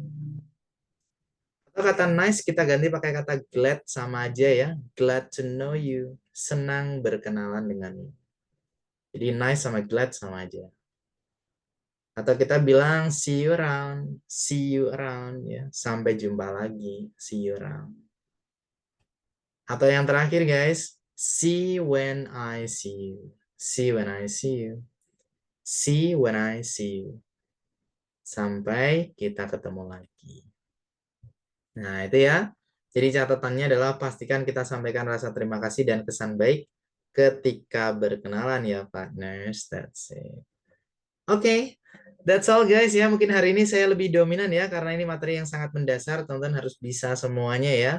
Atau kata nice kita ganti pakai kata glad sama aja ya. Glad to know you. Senang berkenalan denganmu. Jadi nice sama glad sama aja. Atau kita bilang see you around. See you around ya. Sampai jumpa lagi. See you around. Atau yang terakhir guys. See when I see you. See when I see you. See when I see you. Sampai kita ketemu lagi. Nah, itu ya. Jadi catatannya adalah pastikan kita sampaikan rasa terima kasih dan kesan baik ketika berkenalan ya, partners. That's it. Oke, that's all guys ya. Mungkin hari ini saya lebih dominan ya, karena ini materi yang sangat mendasar. Teman-teman harus bisa semuanya ya.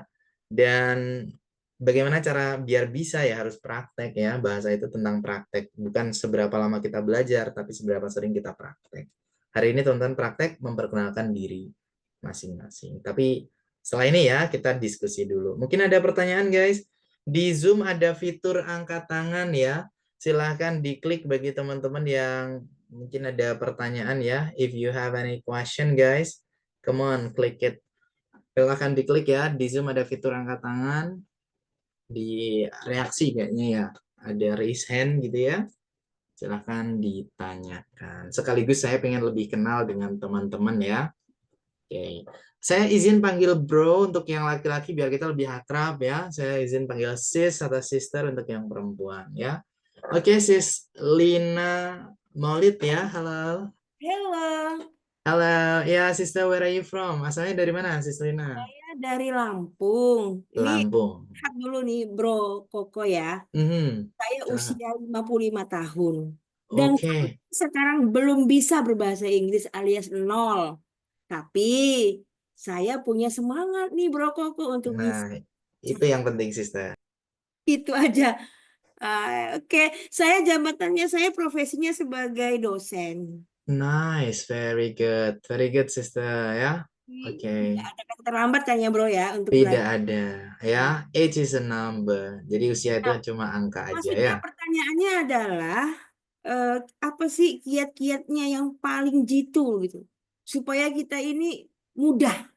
Dan bagaimana cara biar bisa ya, harus praktek ya. Bahasa itu tentang praktek. Bukan seberapa lama kita belajar, tapi seberapa sering kita praktek. Hari ini teman-teman praktek memperkenalkan diri masing-masing. Tapi setelah ini ya, kita diskusi dulu. Mungkin ada pertanyaan guys. Di Zoom ada fitur angkat tangan ya. Silahkan diklik bagi teman-teman yang mungkin ada pertanyaan ya. If you have any question guys, come on, click it. Silahkan diklik ya. Di Zoom ada fitur angkat tangan. Di reaksi kayaknya ya. Ada raise hand gitu ya. Silahkan ditanyakan. Sekaligus saya pengen lebih kenal dengan teman-teman ya. Oke, saya izin panggil bro untuk yang laki-laki biar kita lebih akrab ya. Saya izin panggil sis atau sister untuk yang perempuan ya. Oke, sis Lina Maulid ya. Halo. Halo, Halo, ya sister, where are you from? Asalnya dari mana, sis Lina? saya dari Lampung. Ini Lampung. lihat dulu nih Bro Koko ya. Mhm. Saya Silahkan. usia 55 tahun. Dan Oke. sekarang belum bisa berbahasa Inggris alias nol. Tapi saya punya semangat nih Bro Koko untuk bisa. Nah, itu yang penting sister. Itu aja. Oke, saya jabatannya, saya profesinya sebagai dosen. Nice, very good sister ya. Oke. Tidak ada kata terlambat kan ya Bro ya untuk Tidak belajar. ada ya. Age is a number. Jadi usia itu cuma angka aja ya. Maksudnya pertanyaannya adalah apa sih kiat-kiatnya yang paling jitu gitu supaya kita ini mudah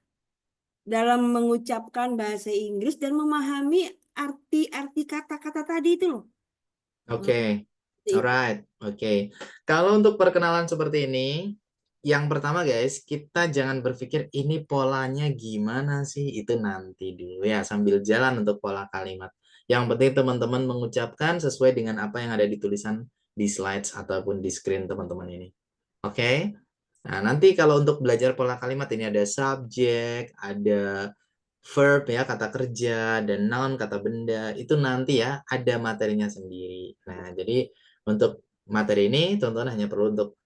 dalam mengucapkan bahasa Inggris dan memahami arti-arti kata-kata tadi itu loh. Oke. Alright. Oke. Kalau untuk perkenalan seperti ini, yang pertama guys, kita jangan berpikir ini polanya gimana sih, itu nanti dulu ya, sambil jalan untuk pola kalimat. Yang penting teman-teman mengucapkan sesuai dengan apa yang ada di tulisan di slides ataupun di screen teman-teman ini. Oke? Nah, nanti kalau untuk belajar pola kalimat ini ada subjek, ada verb ya, kata kerja, dan noun, kata benda. Itu nanti ya ada materinya sendiri. Nah, jadi untuk materi ini teman-teman hanya perlu untuk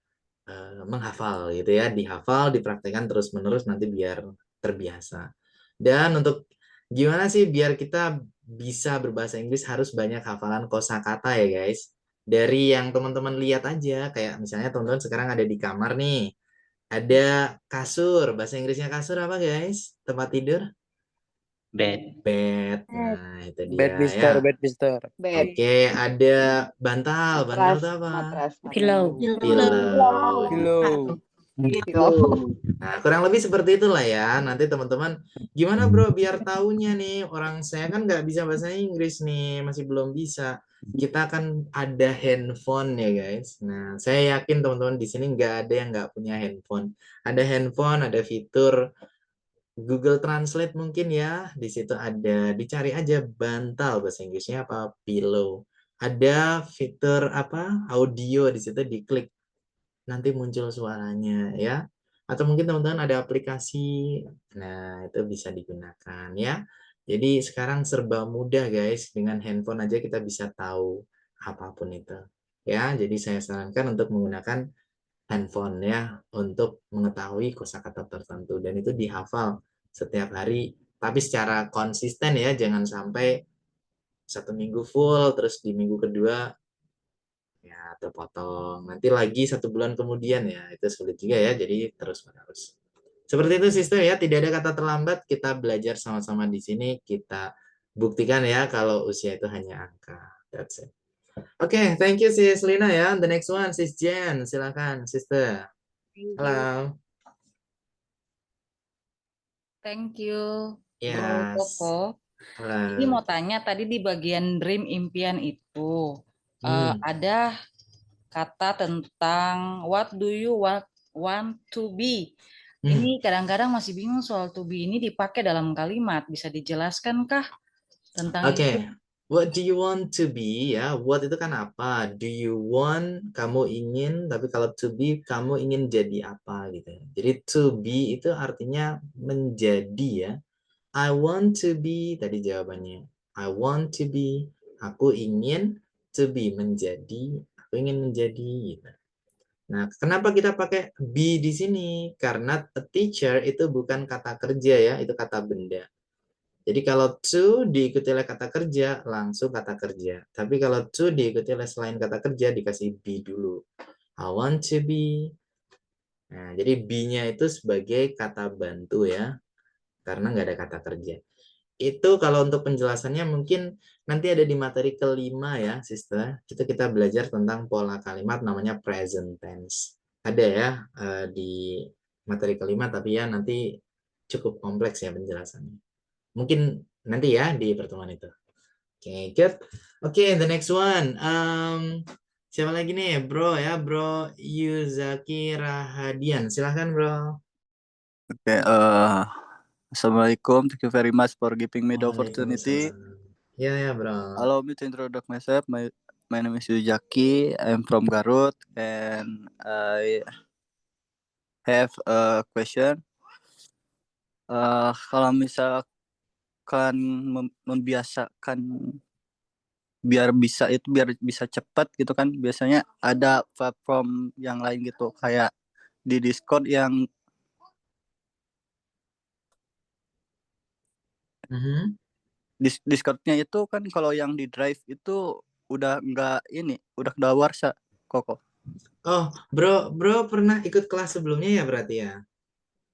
menghafal gitu ya, dihafal, dipraktekkan terus-menerus nanti biar terbiasa. Dan untuk gimana sih biar kita bisa berbahasa Inggris, harus banyak hafalan kosakata ya guys. Dari yang teman-teman lihat aja, kayak misalnya teman-teman sekarang ada di kamar nih, ada kasur, bahasa Inggrisnya kasur apa guys? Tempat tidur? Bed. Bed. Nah, itu dia Bed mister, ya. bed mister. Oke, ada bantal. Bantal itu apa? Pillow. Pillow. Pillow. Gitu. Nah, kurang lebih seperti itulah ya. Nanti teman-teman, gimana bro biar taunya nih, orang saya kan nggak bisa bahasa Inggris nih, masih belum bisa. Kita kan ada handphone ya guys. Nah, saya yakin teman-teman di sini nggak ada yang nggak punya handphone. Ada handphone, ada fitur Google Translate mungkin ya. Di situ ada, dicari aja bantal bahasa Inggrisnya apa, pillow. Ada fitur apa, audio di situ diklik nanti muncul suaranya ya. Atau mungkin teman-teman ada aplikasi, nah itu bisa digunakan ya. Jadi sekarang serba mudah guys, dengan handphone aja kita bisa tahu apapun itu. Ya, jadi saya sarankan untuk menggunakan handphone ya untuk mengetahui kosakata tertentu dan itu dihafal setiap hari, tapi secara konsisten ya, jangan sampai 1 minggu full terus di minggu kedua ya terpotong, nanti lagi 1 bulan kemudian ya itu sulit juga ya, jadi terus menerus seperti itu sister ya. Tidak ada kata terlambat, kita belajar sama-sama di sini, kita buktikan ya kalau usia itu hanya angka. That's it. Oke, thank you sis Lina ya. The next one sis Jen, silakan sister. Halo. Thank you, Bro Yes. Koko. Ini Halo. mau tanya tadi di bagian dream impian itu Hmm. ada kata tentang what do you want to be. Ini kadang-kadang masih bingung soal to be ini dipakai dalam kalimat. Bisa dijelaskan kah tentang Oke. itu? What do you want to be ya? What itu kan apa? Do you want, kamu ingin, tapi kalau to be kamu ingin jadi apa gitu ya. Jadi to be itu artinya menjadi ya. I want to be tadi jawabannya. I want to be, aku ingin, to be menjadi, aku ingin menjadi gitu. Nah, kenapa kita pakai be di sini? Karena a teacher itu bukan kata kerja ya, itu kata benda. Jadi kalau to diikuti oleh kata kerja, langsung kata kerja. Tapi kalau to diikuti oleh selain kata kerja, dikasih be dulu. I want to be. Nah, jadi be-nya itu sebagai kata bantu ya, karena nggak ada kata kerja. Itu kalau untuk penjelasannya mungkin nanti ada di materi kelima ya, sister. Itu kita belajar tentang pola kalimat namanya present tense. Ada ya di materi kelima, tapi ya nanti cukup kompleks ya penjelasannya. Mungkin nanti ya di pertemuan itu. Oke, good. Oke, the next one. Siapa lagi nih, bro ya, bro Yuzaki Rahadian. Silahkan, bro. Oke, Assalamualaikum. Thank you very much for giving me the opportunity. Waalaikumsalam. Ya, bro. Allow me to introduce myself. My name is Yuzaki. I'm from Garut, and I have a question. Kalau misalkan membiasakan biar bisa cepat gitu kan, biasanya ada platform yang lain gitu, kayak di Discord yang Discord-nya itu kan kalau yang di Drive itu udah nggak ini, udah kedaluarsa, Koko. Oh, bro pernah ikut kelas sebelumnya ya berarti ya?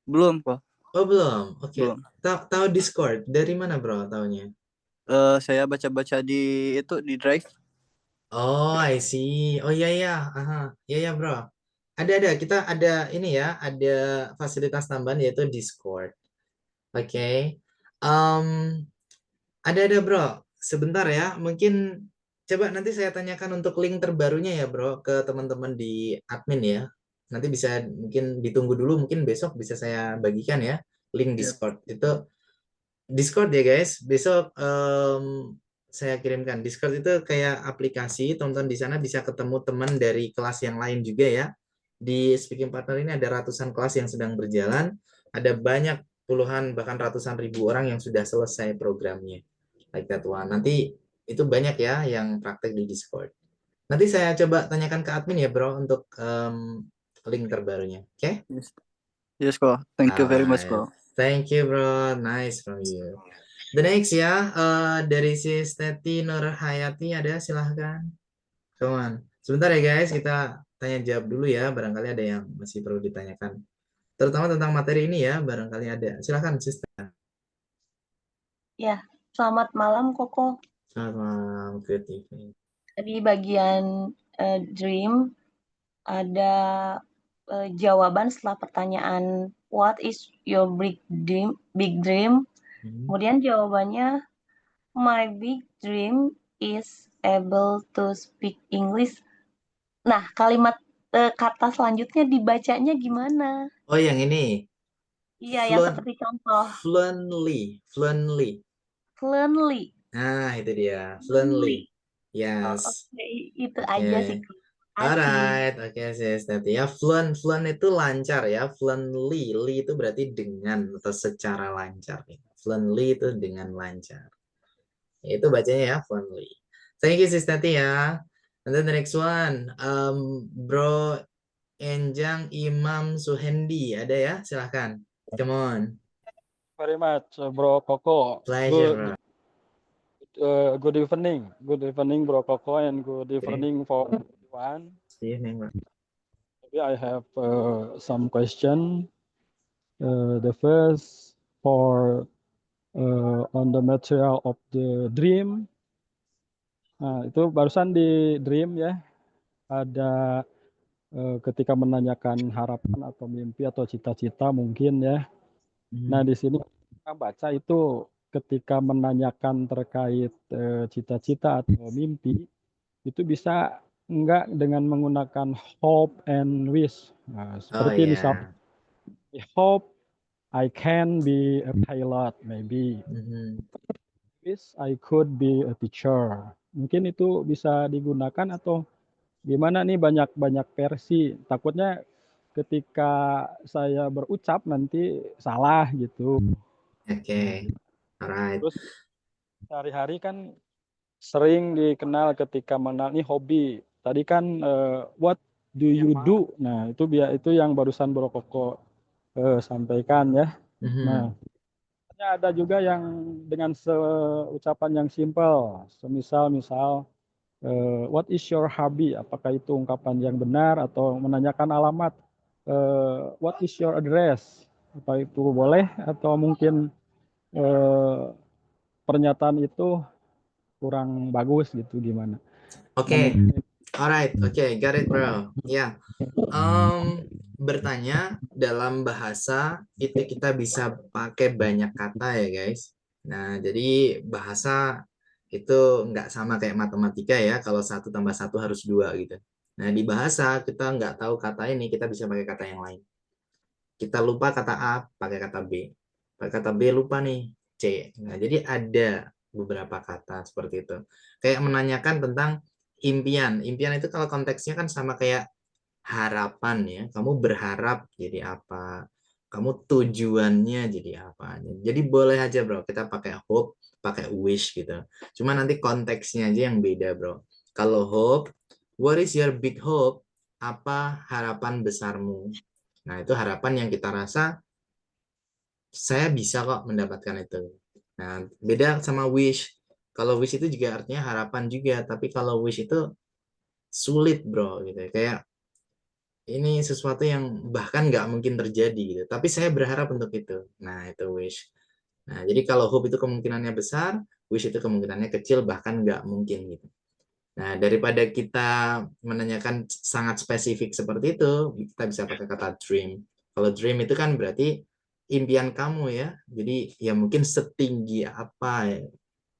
Belum kok. Oh, belum. Oke. Belum. Tahu Discord dari mana, bro, taunya? Saya baca-baca di Drive. Oh, I see. Oh iya ya. Aha. Iya ya, bro. Ada kita ada ini ya, ada fasilitas tambahan yaitu Discord. Oke. Ada bro. Sebentar ya. Mungkin coba nanti saya tanyakan untuk link terbarunya ya, bro, ke teman-teman di admin ya. Nanti bisa mungkin ditunggu dulu, mungkin besok bisa saya bagikan ya link Discord. Itu Discord ya guys. Besok saya kirimkan. Discord itu kayak aplikasi, teman-teman di sana bisa ketemu teman dari kelas yang lain juga ya. Di Speaking Partner ini ada ratusan kelas yang sedang berjalan. Ada banyak puluhan bahkan ratusan ribu orang yang sudah selesai programnya. Like that one. Nanti itu banyak ya yang praktek di Discord. Nanti saya coba tanyakan ke admin ya bro untuk link terbarunya. Oke? Yes kok. Thank you very much Alright. kok. Thank you bro. Nice from you. The next ya dari Sis Teti Nurhayati ada, silahkan. Come on. Sebentar ya guys, kita tanya jawab dulu ya. Barangkali ada yang masih perlu ditanyakan. Terutama tentang materi ini ya, barangkali ada. Silahkan Sister. Ya, selamat malam Koko. Selamat malam, good evening. Di bagian dream ada jawaban setelah pertanyaan what is your big dream. Kemudian jawabannya my big dream is able to speak English. Nah, kalimat kata selanjutnya dibacanya gimana? Oh, yang ini. Iya, yang seperti contoh. Fluently. Fluently. Nah, itu dia. Fluently. Oh, Yes. oke, itu aja sih. Oke. Asik. Alright, oke sis. Nanti ya fluent itu lancar ya. Fluently, li itu berarti dengan atau secara lancar. Fluently itu dengan lancar. Itu bacanya ya fluently. Thank you sis Tati ya. And then the next one, Bro Enjang Imam Suhendi ada ya? Silahkan. Come on. Very much, Bro Koko. Pleasure, bro. Good evening. Good evening, Bro Koko, and good evening for everyone. See you, bro. Maybe I have some question. The first for on the material of the dream. Nah, itu barusan di dream ya. Ada ketika menanyakan harapan atau mimpi atau cita-cita mungkin ya. Nah, di sini kita baca itu ketika menanyakan terkait cita-cita atau mimpi, itu bisa enggak dengan menggunakan hope and wish. Nah, seperti misalnya, I hope I can be a pilot, maybe. Wish I could be a teacher. Mungkin itu bisa digunakan atau gimana nih, banyak versi. Takutnya ketika saya berucap nanti salah gitu. Oke. Alright. Terus sehari-hari kan sering dikenal ketika mengenal ini hobi. Tadi kan what do you do? Nah, itu yang barusan Bro Koko sampaikan ya. Nah, ada juga yang dengan ucapan yang simple. Misal what is your hobby? Apakah itu ungkapan yang benar atau menanyakan alamat? What is your address? Apa itu boleh atau mungkin pernyataan itu kurang bagus gitu, gimana? Oke. Alright, oke, got it bro. Ya, bertanya dalam bahasa itu kita bisa pakai banyak kata ya guys. Nah, jadi bahasa itu nggak sama kayak matematika ya. Kalau 1 tambah 1 harus 2 gitu. Nah, di bahasa kita nggak tahu kata ini, kita bisa pakai kata yang lain. Kita lupa kata A, pakai kata B. Pakai kata B lupa nih, C. Nah, jadi ada beberapa kata seperti itu. Kayak menanyakan tentang impian. Impian itu kalau konteksnya kan sama kayak harapan ya. Kamu berharap jadi apa? Kamu tujuannya jadi apa? Jadi boleh aja bro, kita pakai hope, pakai wish gitu. Cuma nanti konteksnya aja yang beda bro. Kalau hope, what is your big hope? Apa harapan besarmu? Nah itu harapan yang kita rasa saya bisa kok mendapatkan itu. Nah beda sama wish. Kalau wish itu juga artinya harapan juga, tapi kalau wish itu sulit bro gitu. Kayak ini sesuatu yang bahkan nggak mungkin terjadi gitu. Tapi saya berharap untuk itu. Nah itu wish. Nah jadi kalau hope itu kemungkinannya besar, wish itu kemungkinannya kecil bahkan nggak mungkin gitu. Nah daripada kita menanyakan sangat spesifik seperti itu, kita bisa pakai kata dream. Kalau dream itu kan berarti impian kamu ya. Jadi ya mungkin setinggi apa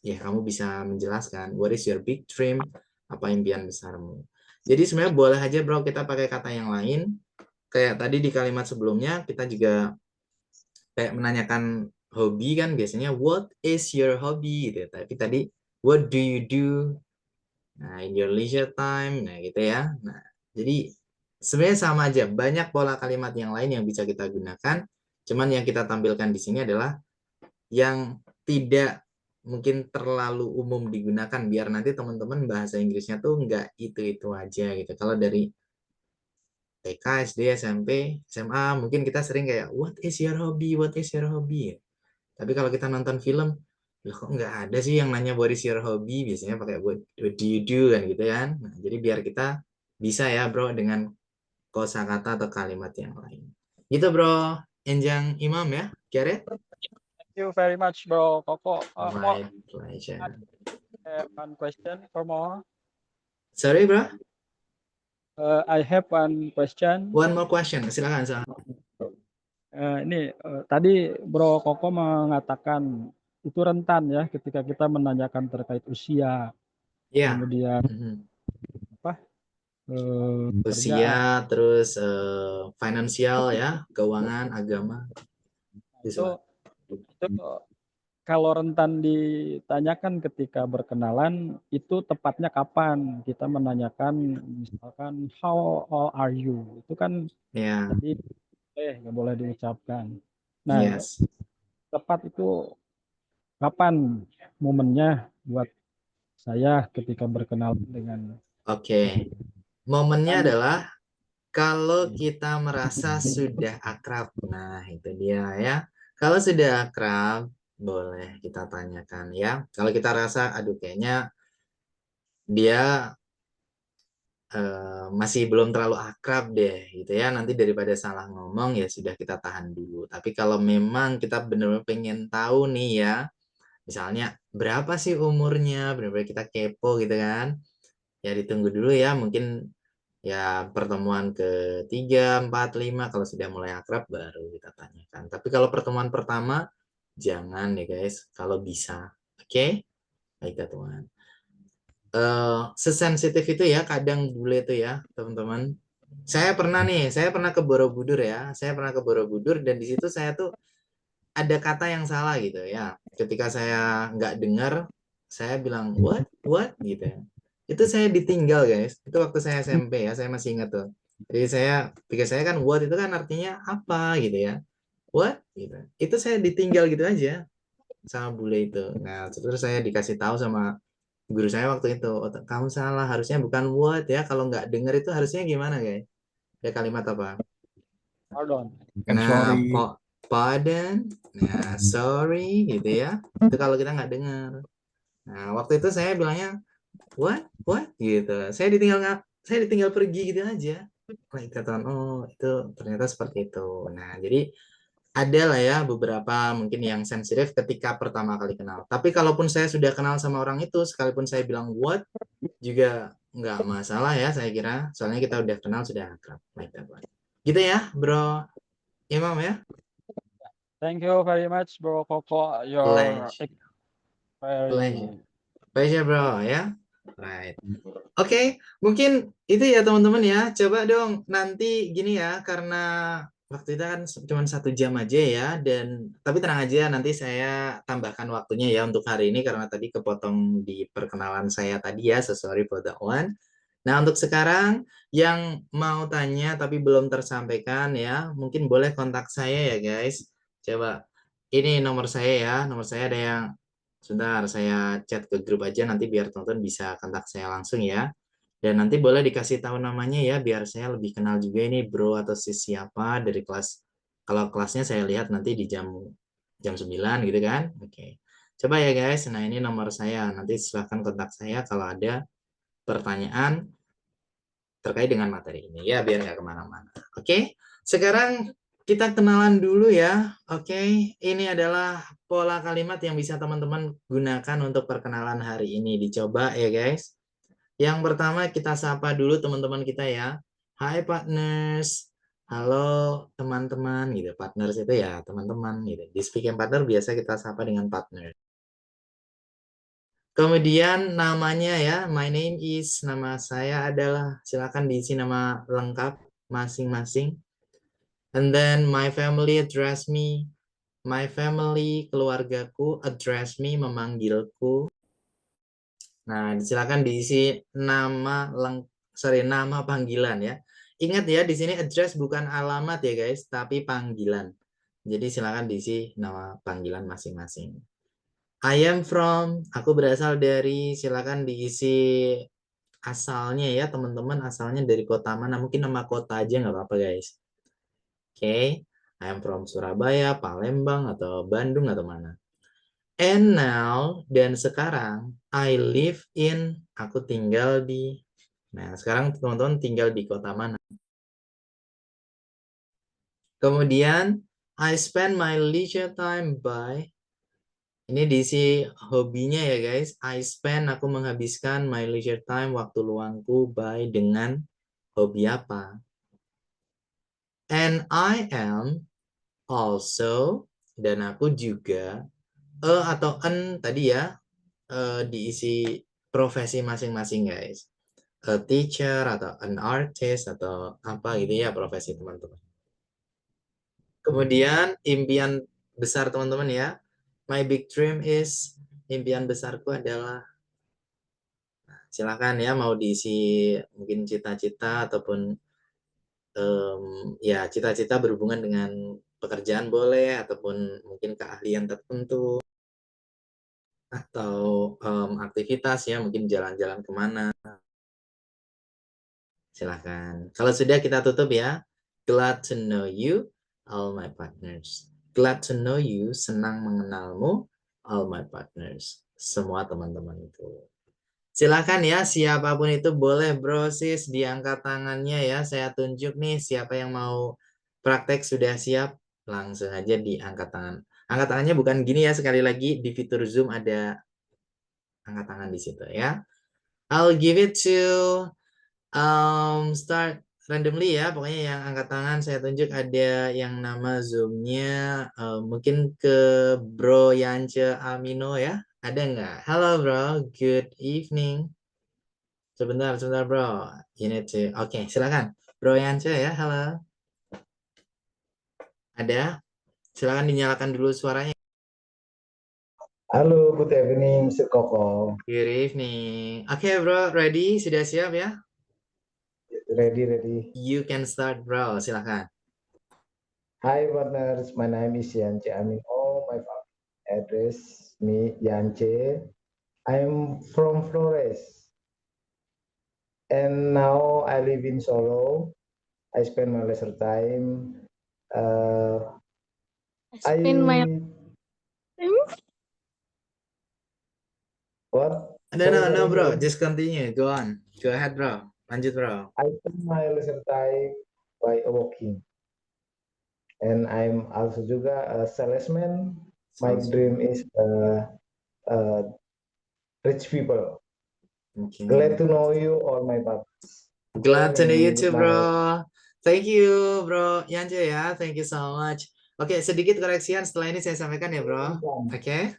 ya kamu bisa menjelaskan. What is your big dream? Apa impian besarmu? Jadi sebenarnya boleh aja bro kita pakai kata yang lain. Kayak tadi di kalimat sebelumnya kita juga kayak menanyakan hobi kan biasanya what is your hobby gitu. Tapi tadi what do you do? Nah, in your leisure time. Nah, gitu ya. Nah, jadi sebenarnya sama aja. Banyak pola kalimat yang lain yang bisa kita gunakan. Cuman yang kita tampilkan di sini adalah yang tidak mungkin terlalu umum digunakan biar nanti teman-teman bahasa Inggrisnya tuh nggak itu aja gitu. Kalau dari TK, SD, SMP, SMA mungkin kita sering kayak what is your hobby, what is your hobby. Tapi kalau kita nonton film, loh kok nggak ada sih yang nanya what is your hobby, biasanya pakai what do you do kan gitu kan. Nah, jadi biar kita bisa ya bro dengan kosakata atau kalimat yang lain. Gitu bro, Enjang Imam ya, get it? Thank you very much, Bro Koko. My pleasure. One question for more. Sorry, bro. I have one question. One more question. Silakan. Ini tadi Bro Koko mengatakan itu rentan ya ketika kita menanyakan terkait usia, Ya. kemudian apa kerjaan. Usia, terus finansial ya, keuangan, agama. Itu kalau rentan ditanyakan ketika berkenalan, itu tepatnya kapan kita menanyakan misalkan how old are you? Itu kan tadi nggak boleh diucapkan. Nah, tepat itu kapan momennya buat saya ketika berkenalan dengan. Oke. Momennya adalah kalau kita merasa sudah akrab. Nah, itu dia ya. Kalau sudah akrab, boleh kita tanyakan ya. Kalau kita rasa, aduh kayaknya dia masih belum terlalu akrab deh, gitu ya. Nanti daripada salah ngomong, ya sudah kita tahan dulu. Tapi kalau memang kita benar-benar pengen tahu nih ya, misalnya berapa sih umurnya, benar-benar kita kepo gitu kan. Ya ditunggu dulu ya, mungkin ya pertemuan ke-3, 4, 5 kalau sudah mulai akrab baru kita tanyakan. Tapi kalau pertemuan pertama jangan ya guys, kalau bisa. Oke? Baik teman. Sesensitif itu ya kadang bule itu ya, teman-teman. Saya pernah ke Borobudur ya. Saya pernah ke Borobudur dan di situ saya tuh ada kata yang salah gitu ya. Ketika saya nggak dengar, saya bilang what gitu ya. Itu saya ditinggal guys. Itu waktu saya SMP ya, saya masih ingat tuh. Jadi pikir saya kan what itu kan artinya apa gitu ya. What gitu. Itu saya ditinggal gitu aja sama bule itu. Nah, terus saya dikasih tahu sama guru saya waktu itu, oh, kamu salah, harusnya bukan what ya. Kalau nggak dengar itu harusnya gimana guys? Ya kalimat apa? Pardon. Nah, pardon. Nah, sorry gitu ya. Itu kalau kita nggak dengar. Nah, waktu itu saya bilangnya what gitu. Saya ditinggal pergi gitu aja. Katakan, oh itu ternyata seperti itu. Nah, jadi ada lah ya beberapa mungkin yang sensitif ketika pertama kali kenal. Tapi kalaupun saya sudah kenal sama orang itu, sekalipun saya bilang what juga nggak masalah ya saya kira. Soalnya kita udah kenal, sudah akrab. Gitu ya, Bro Imam ya. Thank you very much, Bro Koko. Your Pleasure, bro ya. Right. Oke, mungkin itu ya teman-teman ya. Coba dong nanti gini ya, karena waktu itu kan cuma 1 jam aja ya, tapi tenang aja nanti saya tambahkan waktunya ya untuk hari ini karena tadi kepotong di perkenalan saya tadi ya, so sorry for that one. Nah untuk sekarang yang mau tanya tapi belum tersampaikan ya, mungkin boleh kontak saya ya guys. Coba ini nomor saya ya, nomor saya ada yang sebentar saya chat ke grup aja nanti biar teman-teman bisa kontak saya langsung ya. Dan nanti boleh dikasih tahu namanya ya, biar saya lebih kenal juga ini bro atau sis siapa dari kelas. Kalau kelasnya saya lihat nanti di jam 9 gitu kan. Oke. Coba ya guys, nah ini nomor saya. Nanti silahkan kontak saya kalau ada pertanyaan terkait dengan materi ini ya, biar nggak kemana-mana. Oke, sekarang kita kenalan dulu ya. Oke, ini adalah pola kalimat yang bisa teman-teman gunakan untuk perkenalan hari ini. Dicoba ya guys. Yang pertama kita sapa dulu teman-teman kita ya. Hai partners. Halo teman-teman gitu. Partners itu ya teman-teman gitu. Di speaking partner biasa kita sapa dengan partner. Kemudian namanya ya. My name is, nama saya adalah, silakan diisi nama lengkap masing-masing. And then my family address me. My family, keluargaku, address me, memanggilku. Nah, silakan diisi nama nama panggilan ya. Ingat ya, di sini address bukan alamat ya guys, tapi panggilan. Jadi silakan diisi nama panggilan masing-masing. I am from, aku berasal dari, silakan diisi asalnya ya teman-teman, asalnya dari kota mana, mungkin nama kota aja nggak apa-apa guys. Oke, I am from Surabaya, Palembang, atau Bandung, atau mana. And now, dan sekarang, I live in, aku tinggal di, nah sekarang teman-teman tinggal di kota mana. Kemudian, I spend my leisure time by, ini diisi hobinya ya guys, I spend, aku menghabiskan my leisure time, waktu luangku by, dengan, Hobi apa? And I am also, dan aku juga, atau an tadi ya, diisi profesi masing-masing guys. A teacher atau an artist atau apa gitu ya profesi teman-teman. Kemudian impian besar teman-teman ya. My big dream is, impian besarku adalah, silakan ya mau diisi mungkin cita-cita ataupun ya cita-cita berhubungan dengan pekerjaan boleh ataupun mungkin keahlian tertentu atau aktivitas ya mungkin jalan-jalan kemana. Silakan. Kalau sudah kita tutup ya. Glad to know you, all my partners. Glad to know you, senang mengenalmu, all my partners. Semua teman-teman itu. Silakan ya, siapapun itu boleh bro sis diangkat tangannya ya. Saya tunjuk nih siapa yang mau praktek sudah siap. Langsung aja diangkat tangan. Angkat tangannya bukan gini ya, sekali lagi di fitur Zoom ada angkat tangan di situ ya. I'll give it to start randomly ya, pokoknya yang angkat tangan saya tunjuk ada yang nama Zoom-nya mungkin ke Bro Yance Amino ya, ada nggak? Halo bro, good evening. Sebentar bro, you need to, oke silakan Bro Yance ya, halo. Ada? Silakan dinyalakan dulu suaranya. Halo, good evening, Mr. Koko. Good evening. Oke bro, ready? Sudah siap ya? Ready. You can start bro, silakan. Hi partners, my name is Yance Amin. My address me Yance. I'm from Flores, and now I live in Solo. I spend my leisure time. What? No bro, just continue. Go on. Go ahead bro. Lanjut bro. I spend my leisure time by walking. And I'm also juga a salesman. My dream is rich people. Okay. Glad to know you all my partners. Glad to know you too bro. Thank you bro Yance ya. Thank you so much. Oke, sedikit koreksian setelah ini saya sampaikan ya bro. Oke.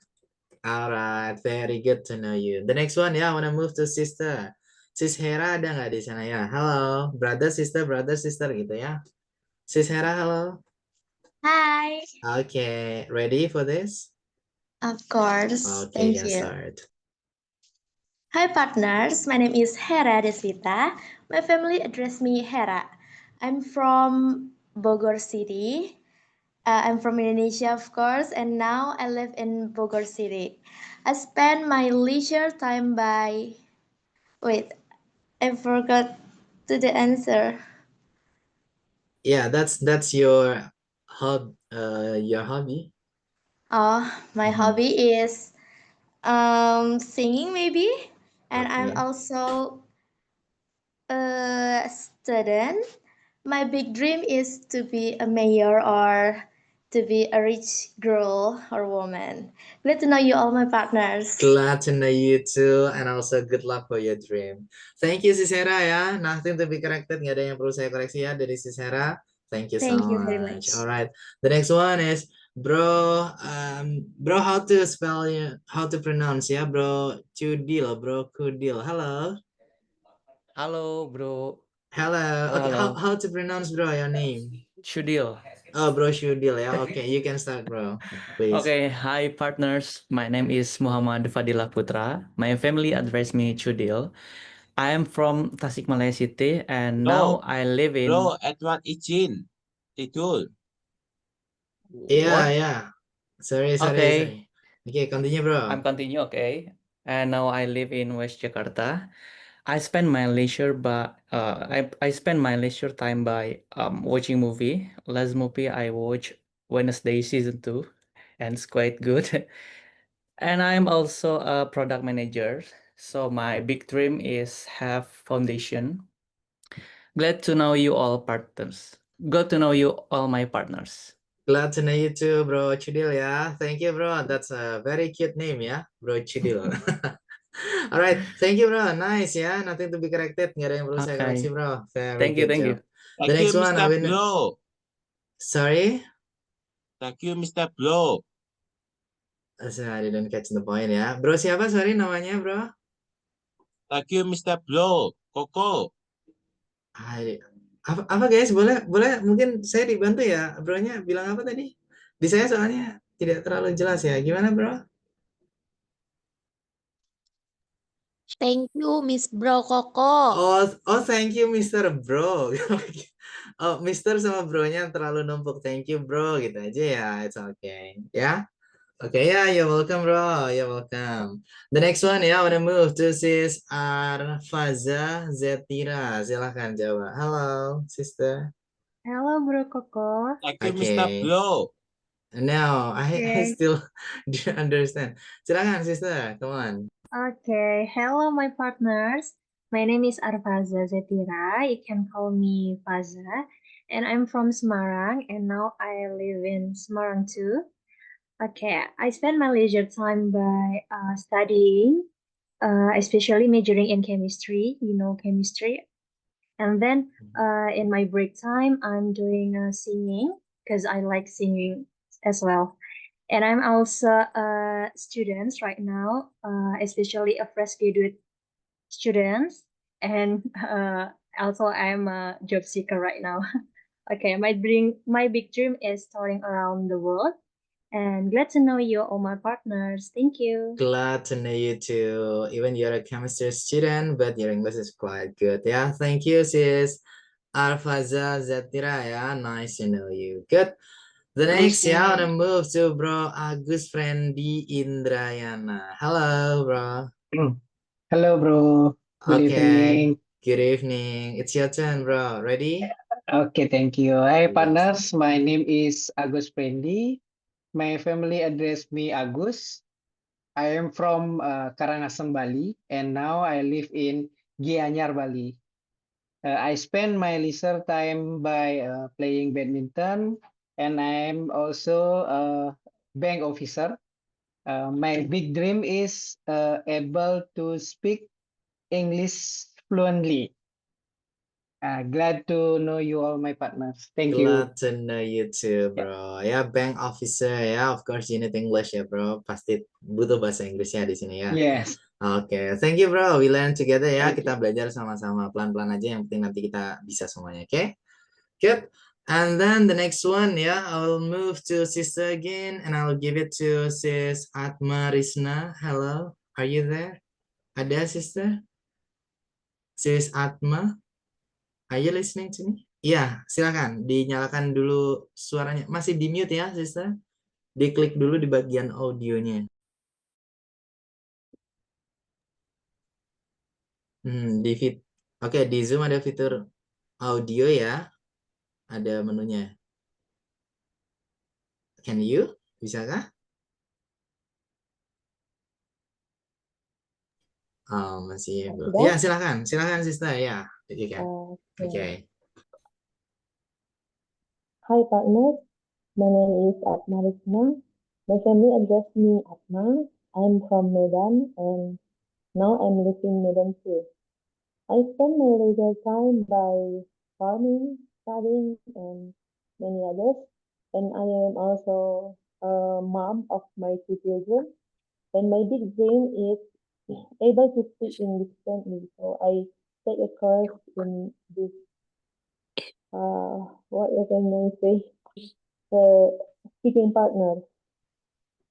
Alright, very good to know you. The next one ya, I wanna move to sister. Sis Hera ada nggak di sana ya? Halo, brother sister gitu ya. Sis Hera, halo. Hi. Okay, ready for this? Of course. Okay, Thank can you. start. Hi, partners. My name is Hera Desvita. My family address me Hera. I'm from Bogor City. I'm from Indonesia, of course, and now I live in Bogor City. I spend my leisure time by... Wait, I forgot to the answer. Yeah, that's your hobby. Oh, my hobby is singing maybe, and I'm Okay. also a student. My big dream is to be a mayor or to be a rich girl or woman. Glad to know you all, my partners. Glad to know you too, and also good luck for your dream. Thank you Sis Hera ya. Nothing to be corrected, nggak ada yang perlu saya koreksi ya dari Sis Hera. Thank you so Thank you very much. much. Alright, the next one is bro. Bro, how to spell, how to pronounce ya, bro? Cudil, bro Kudil. Halo. Halo, bro. Hello. Okay, Halo. how to pronounce bro your name? Shudil. Oh, bro Shudil ya. Okay, you can start bro, please. Okay, hi partners. My name is Muhammad Fadila Putra. My family address me Chudil. I am from Tasikmalaya City and now I live in... Bro, Edward Icin. Titul. Yeah. Sorry. Okay. Okay, continue bro. I'm continue, okay. And now I live in West Jakarta. I spend my leisure I spend my leisure time by watching movie. Last movie I watched Wednesday season 2 and it's quite good. And I'm also a product manager. So my big dream is have foundation. Glad to know you all partners. Good to know you all my partners. Glad to know you too, bro Chudil ya. Thank you bro. That's a very cute name ya, bro Chudil. Alright, thank you bro. Nice ya. Nothing to be corrected. Nggak ada yang perlu saya koreksi Okay. bro. Very Thank you, good thank you. job. The Thank you, next one, Mr. Awin. Bro. Sorry. Thank you, Mr. Bro. I didn't catch the point ya. Bro siapa? Sorry namanya bro. Thank you, Mr. Bro. Koko. Apa guys? Boleh mungkin saya dibantu ya. Bronya bilang apa tadi? Di saya soalnya tidak terlalu jelas ya. Gimana bro? Thank you, Miss Bro Koko. Oh, thank you, Mr. Bro. Oh, Mr. sama Bro-nya terlalu numpuk. Thank you, Bro. Gitu aja ya. It's okay. Ya. Okay, yeah, you're welcome, bro. You're welcome. The next one, ya, I wanna move to Sis Arfaza Zetira. Silahkan jawab. Hello, sister. Hello, Bro Koko. Thank you, Mr. Okay. Bro. No, I Okay. still don't understand. Silakan, sister. Come on. Okay. Hello, my partners. My name is Arfaza Zetira. You can call me Faza. And I'm from Semarang, and now I live in Semarang too. Okay, I spend my leisure time by studying, especially majoring in chemistry, chemistry. And then in my break time, I'm doing singing because I like singing as well. And I'm also a student right now, especially a fresh graduate student. And also I'm a job seeker right now. Okay, my big dream is touring around the world. And glad to know you, all my partners. Thank you. Glad to know you too. Even you're a chemistry student, but your English is quite good. Yeah, thank you, sis. Arfaza Zetira, yeah, nice to know you. Good. The next, yeah, I wanna move to bro Agus Friendly Indrayana. Hello, bro. Hello, bro. Good Okay. evening. Good evening. It's your turn, bro. Ready? Okay, thank you. Hi, Yes. partners. My name is Agus Prendi. My family address me Agus. I am from Karangasem, Bali, and now I live in Gianyar, Bali. I spend my leisure time by playing badminton, and I am also a bank officer. My big dream is able to speak English fluently. Glad to know you all, my partners. Thank you. Glad to know you too, bro. Ya, bank officer ya, of course you need English ya, bro. Pasti butuh bahasa Inggrisnya di sini ya. Yes. Oke, thank you, bro. We learn together ya. Thank Kita belajar sama-sama pelan-pelan aja. Yang penting nanti kita bisa semuanya, oke? Good. And then the next one, ya, I will move to sister again, and I will give it to sis Atma Risna. Hello, are you there? Ada sister? Sis Atma, are you listening to me? Iya, silakan dinyalakan dulu suaranya. Masih di mute ya, sister? Diklik dulu di bagian audionya. Oke, di Zoom ada fitur audio ya. Ada menunya. Can you? Bisakah? Oh, masih belum. Ya, silakan. Silakan, sister. Ya, you can. Okay. Hi partners, my name is Atma Risma. My family address me Atma. I'm from Medan and now I'm living Medan too. I spend my leisure time by farming, studying, and many others. And I am also a mom of my 2 children. And my big dream is able to speak English fluently. So I take a course in this what can I say? Speaking partner.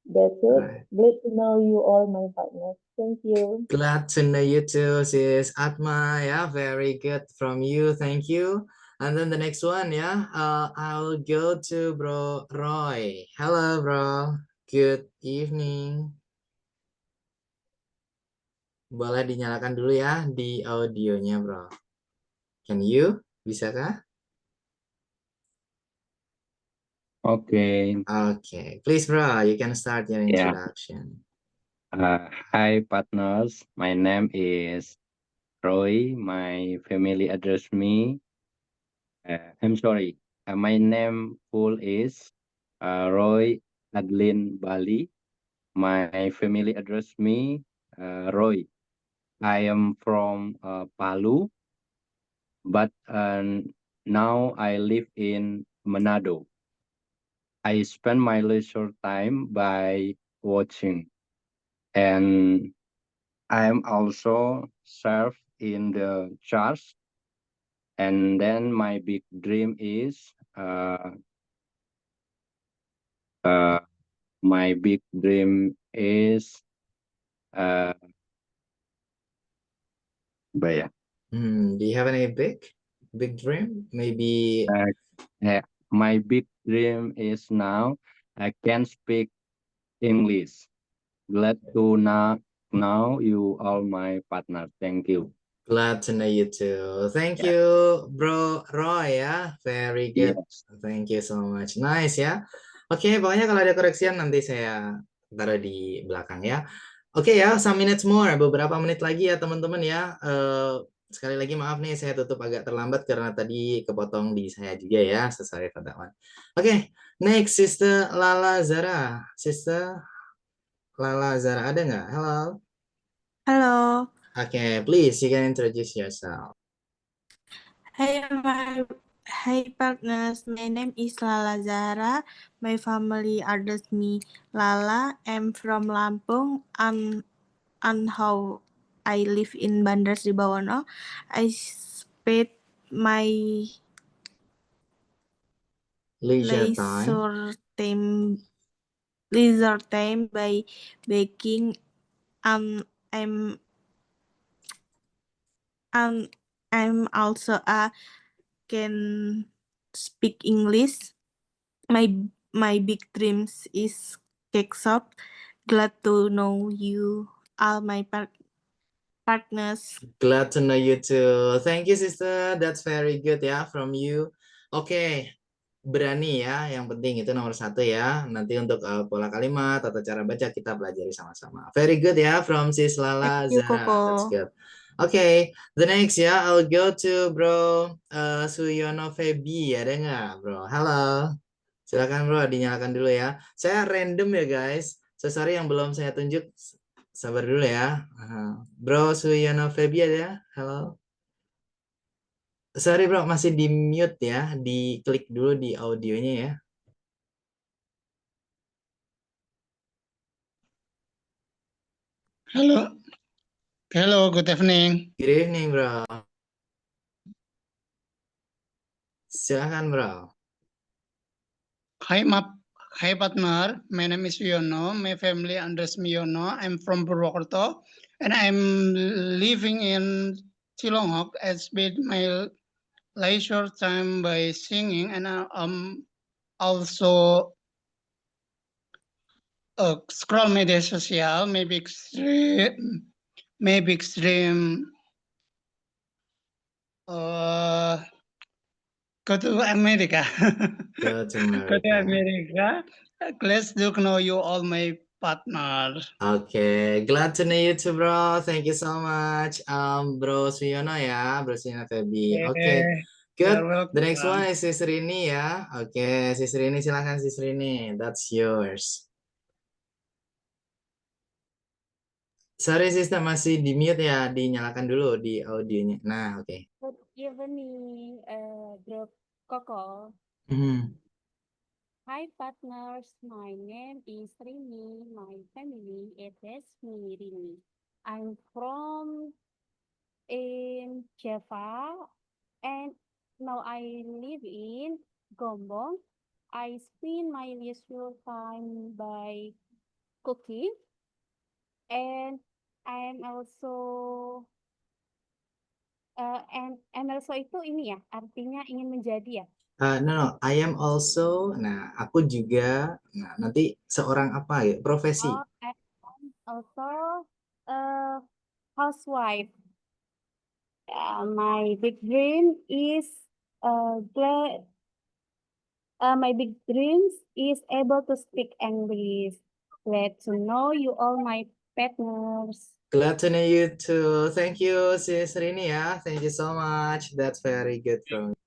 That's it. Glad to know you all, my partners. Thank you. Glad to know you too, sis Atma. Yeah, very good from you. Thank you. And then the next one, yeah, I'll go to bro Roy. Hello, bro. Good evening. Boleh dinyalakan dulu ya di audionya, bro. Can you? Bisakah? Okay. Okay. Please, bro, you can start your Yeah. introduction. Hi, partners. My name is Roy. My family address me. I'm sorry. My name full is Roy Adlin Bali. My family address me Roy I am from Palu, but now I live in Manado. I spend my leisure time by watching, and I am also serve in the church. And then my big dream is my big dream is apa ya? Do you have any big dream? Maybe Yeah, my big dream is now I can speak English. Glad to know you all my partner. Thank you. glad to know you too. Thank Yeah. you, Bro Roy ya. Very good. Yes. Thank you so much. Nice ya. Oke, pokoknya kalau ada koreksian nanti saya taruh di belakang ya. Oke ya, some minutes more. Beberapa menit lagi ya teman-teman ya. Sekali lagi maaf nih saya tutup agak terlambat karena tadi kepotong di saya juga ya. So sorry for that one. Oke, next Sister Lala Zara. Sister Lala Zara ada nggak? Hello. Hello. Okay, please you can introduce yourself. Hi partners, my name is Lala Zahra. My family address me Lala. I'm from Lampung and how I live in Bandar Sri Bawono. I spend my Leisure time. leisure time by baking. I'm also can speak English. My big dreams is cake shop. Glad to know you all my partners. Glad to know you too. Thank you, sister. That's very good ya from you. Oke, berani ya. Yang penting itu nomor 1 ya. Nanti untuk pola kalimat atau cara baca kita pelajari sama-sama. Very good ya from Sis Lala Thank you, Zara. Koko. That's good. Okay, the next ya, I'll go to Bro Suyono Febi. Ada nggak, Bro? Halo. Silakan Bro, dinyalakan dulu ya. Saya random ya guys. So sorry yang belum saya tunjuk. Sabar dulu ya. Bro Suyono Febi ada? Halo. Sorry Bro, masih di mute ya. Diklik dulu di audionya ya. Hello. Hello, good evening. Good evening, Bro. Silakan, Bro. Hi, partner. My name is Yono. My family address me Yono. I'm from Purwokerto, and I'm living in Cilongok. I spend my leisure time by singing, and I'm also scroll media sosial, maybe extreme. Go to America. Go to Go to America. America. Glad to know you all my partner. Okay, glad to know you too, Bro. Thank you so much, Bro Suyono ya, Bro Suyono Febi. Okay, good. The next one is Sis Rini ya. Okay, Sis Rini silakan Sis Rini. That's yours. Sorry sister masih di mute ya, dinyalakan dulu di audionya. Nah, oke. Good evening, Bro Koko. Hi partners, my name is Rini. My family address me Rini. I'm from in Java and now I live in Gombong. I spend my leisure time by cooking and I'm also itu ini ya, artinya ingin menjadi ya. No, I am also. Nah, aku juga. Nah, nanti seorang apa ya? Profesi. I am also housewife. My big dream is my big dreams is able to speak English. Glad to know you all my partners. Glad to know you too. Thank you, Sis Rini ya. Thank you so much. That's very good from you.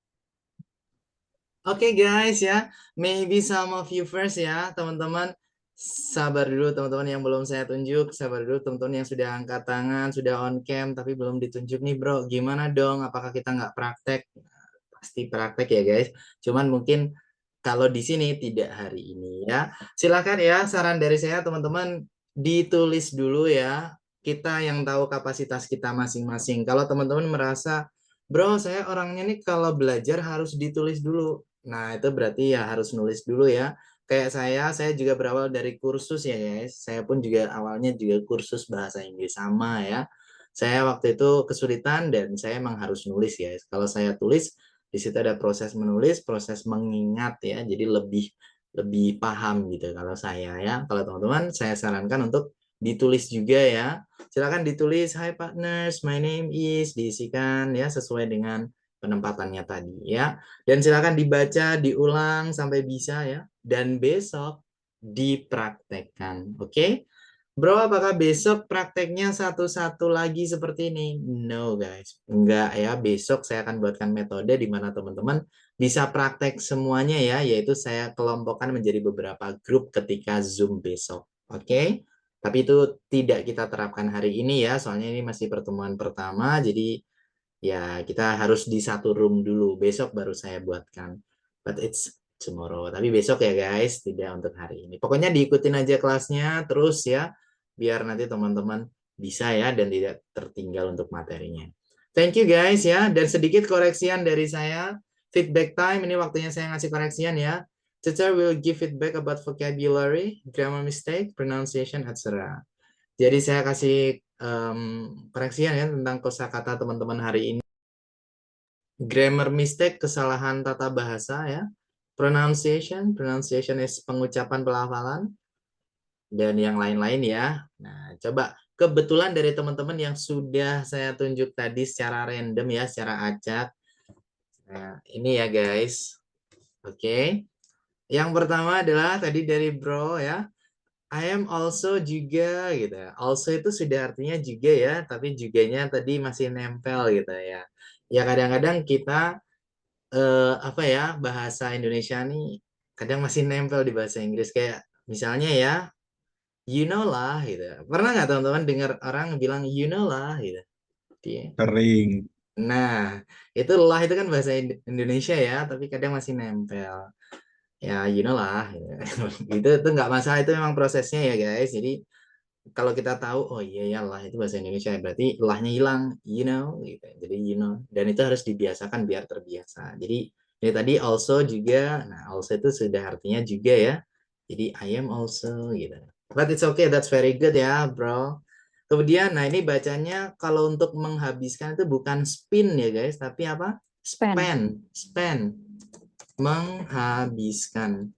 Okay guys ya, maybe some of you first ya teman-teman. Sabar dulu teman-teman yang belum saya tunjuk, sabar dulu teman-teman yang sudah angkat tangan, sudah on cam tapi belum ditunjuk nih bro, gimana dong? Apakah kita nggak praktek? Pasti praktek ya guys, cuman mungkin kalau di sini tidak hari ini ya. Silakan ya, saran dari saya teman-teman ditulis dulu ya, kita yang tahu kapasitas kita masing-masing. Kalau teman-teman merasa, bro saya orangnya nih kalau belajar harus ditulis dulu, nah itu berarti ya harus nulis dulu ya. Kayak saya juga berawal dari kursus ya guys. Saya pun juga awalnya juga kursus bahasa Inggris sama ya. Saya waktu itu kesulitan dan saya emang harus nulis ya. Kalau saya tulis, di situ ada proses menulis, proses mengingat ya. Jadi lebih paham gitu kalau saya ya. Kalau teman-teman saya sarankan untuk ditulis juga ya. Silakan ditulis, "Hi partners, my name is", diisikan ya sesuai dengan penempatannya tadi ya. Dan silakan dibaca, diulang sampai bisa ya. Dan besok dipraktekkan. Oke? Bro, apakah besok prakteknya satu-satu lagi seperti ini? No, guys. Enggak ya. Besok saya akan buatkan metode di mana teman-teman bisa praktek semuanya ya, yaitu saya kelompokkan menjadi beberapa grup ketika Zoom besok. Oke? Tapi itu tidak kita terapkan hari ini ya, soalnya ini masih pertemuan pertama, jadi ya kita harus di satu room dulu. Besok baru saya buatkan. But it's tomorrow. Tapi besok ya guys, tidak untuk hari ini. Pokoknya diikutin aja kelasnya terus ya, biar nanti teman-teman bisa ya dan tidak tertinggal untuk materinya. Thank you guys ya. Dan sedikit koreksian dari saya. Feedback time, ini waktunya saya ngasih koreksian ya. Teacher will give feedback about vocabulary, grammar mistake, pronunciation, etc. Jadi saya kasih koreksian ya tentang kosakata teman-teman hari ini. Grammar mistake, kesalahan tata bahasa ya. Pronunciation is pengucapan pelafalan. Dan yang lain-lain ya. Nah, coba kebetulan dari teman-teman yang sudah saya tunjuk tadi secara random ya, secara acak. Nah, ini ya guys. Oke. Yang pertama adalah tadi dari bro ya. I am also juga gitu. Also itu sudah artinya juga ya, tapi juganya tadi masih nempel gitu ya. Ya kadang-kadang kita apa ya, bahasa Indonesia nih kadang masih nempel di bahasa Inggris, kayak misalnya ya you know lah gitu. Pernah nggak teman-teman dengar orang bilang you know lah gitu? Sering. Nah, itu lah itu kan bahasa Indonesia ya, tapi kadang masih nempel. Ya, you know lah. Itu nggak masalah, itu memang prosesnya ya guys. Jadi kalau kita tahu, oh iya ya lah itu bahasa Indonesia, berarti lahnya hilang, you know, gitu. Jadi you know, dan itu harus dibiasakan biar terbiasa. Jadi ini tadi also juga, nah also itu sudah artinya juga ya. Jadi I am also gitu. But it's okay, that's very good ya, bro. Kemudian, nah ini bacanya kalau untuk menghabiskan itu bukan spin ya guys, tapi apa? Spend. Menghabiskan.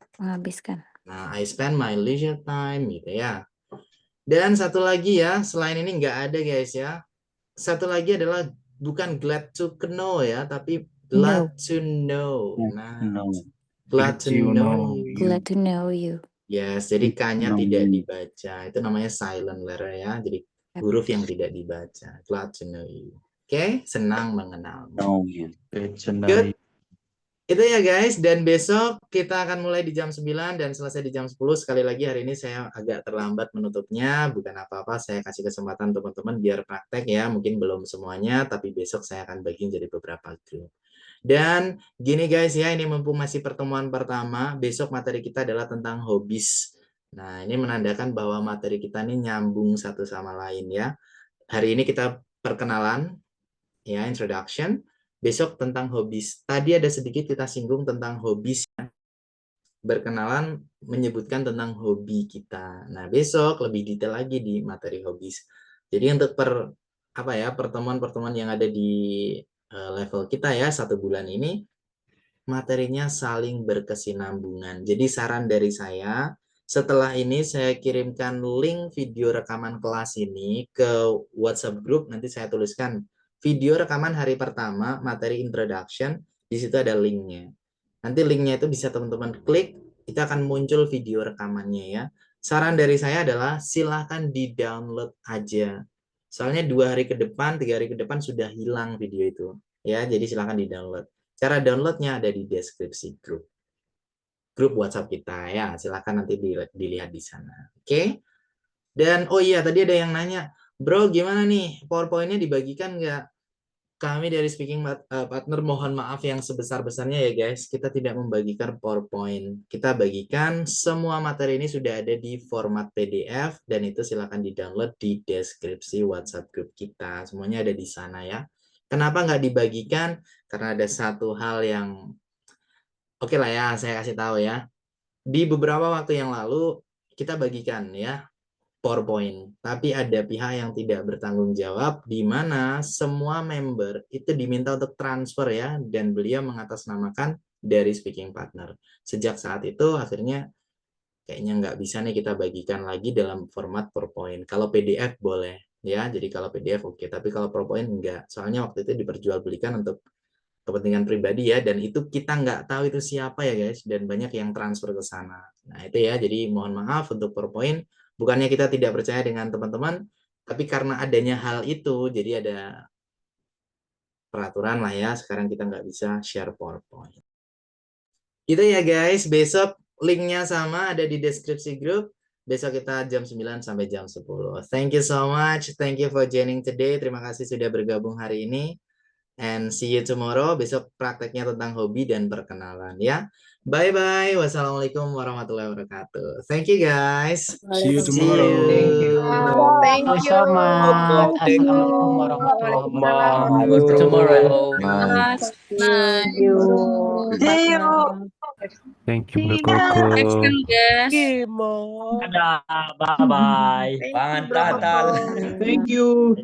Nah, I spend my leisure time gitu ya. Dan satu lagi ya, selain ini nggak ada guys ya. Satu lagi adalah bukan glad to know ya, tapi glad to know. Nah, glad to know you. Glad to know you. Yes, jadi K-nya tidak dibaca. Itu namanya silent letter ya. Jadi huruf yang tidak dibaca. Glad to know you. Oke, senang mengenalmu. Know you. Good. Itu ya guys, dan besok kita akan mulai di jam 9 dan selesai di jam 10. Sekali lagi hari ini saya agak terlambat menutupnya, bukan apa-apa, saya kasih kesempatan teman-teman biar praktek ya, mungkin belum semuanya, tapi besok saya akan bagi jadi beberapa grup. Dan gini guys ya, ini mumpung masih pertemuan pertama, besok materi kita adalah tentang hobbies. Nah, ini menandakan bahwa materi kita ini nyambung satu sama lain ya. Hari ini kita perkenalan, ya, introduction. Besok tentang hobbies. Tadi ada sedikit kita singgung tentang hobbies. Berkenalan menyebutkan tentang hobi kita. Nah, besok lebih detail lagi di materi hobbies. Jadi untuk pertemuan-pertemuan yang ada di level kita ya, 1 bulan ini, materinya saling berkesinambungan. Jadi saran dari saya, setelah ini saya kirimkan link video rekaman kelas ini ke WhatsApp group, nanti saya tuliskan video rekaman hari pertama, materi introduction, di situ ada linknya. Nanti linknya itu bisa teman-teman klik, itu akan muncul video rekamannya ya. Saran dari saya adalah silahkan di-download aja. Soalnya 2 hari ke depan, 3 hari ke depan sudah hilang video itu. Ya, jadi silahkan di-download. Cara downloadnya ada di deskripsi grup. grup WhatsApp kita ya. Silakan nanti dilihat di sana. Oke. Dan oh iya tadi ada yang nanya, bro gimana nih PowerPoint-nya dibagikan nggak? Kami dari Speaking Partner mohon maaf yang sebesar-besarnya ya guys. Kita tidak membagikan PowerPoint. Kita bagikan semua materi ini sudah ada di format PDF dan itu silakan di-download di deskripsi WhatsApp grup kita. Semuanya ada di sana ya. Kenapa nggak dibagikan? Karena ada satu hal yang oke lah ya, saya kasih tahu ya. Di beberapa waktu yang lalu kita bagikan ya PowerPoint, tapi ada pihak yang tidak bertanggung jawab di mana semua member itu diminta untuk transfer ya, dan beliau mengatasnamakan dari Speaking Partner. Sejak saat itu akhirnya kayaknya nggak bisa nih kita bagikan lagi dalam format PowerPoint. Kalau PDF boleh ya, jadi kalau PDF oke, tapi kalau PowerPoint enggak. Soalnya waktu itu diperjualbelikan untuk kepentingan pribadi ya, dan itu kita nggak tahu itu siapa ya guys, dan banyak yang transfer ke sana. Nah itu ya, jadi mohon maaf untuk PowerPoint. Bukannya kita tidak percaya dengan teman-teman, tapi karena adanya hal itu, jadi ada peraturan lah ya, sekarang kita nggak bisa share PowerPoint. Itu ya guys, besok linknya sama, ada di deskripsi grup. Besok kita jam 9 sampai jam 10. Thank you so much, thank you for joining today. Terima kasih sudah bergabung hari ini. And see you tomorrow. Besok prakteknya tentang hobi dan perkenalan ya. Bye-bye. Wassalamualaikum warahmatullahi wabarakatuh. Thank you guys. See you tomorrow. Thank you. Thank Thank you so much. Assalamualaikum warahmatullahi wabarakatuh. Tomorrow. Bye. See you. Thank you, Bro Next Koko. time, guys. Dadah, bye-bye. Pangan tatal. Thank you.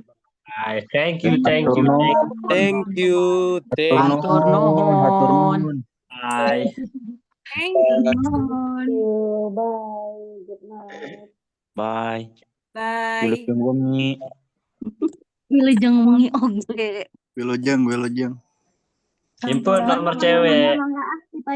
Bye. Thank you, thank you. Thank you. Hatur nuhun. Bye. Thank you. Bye. Good night. Bye. Bye. Wilujeng wengi oge. Wilujeng. Simpen nomor cewek. Mangga, mangga.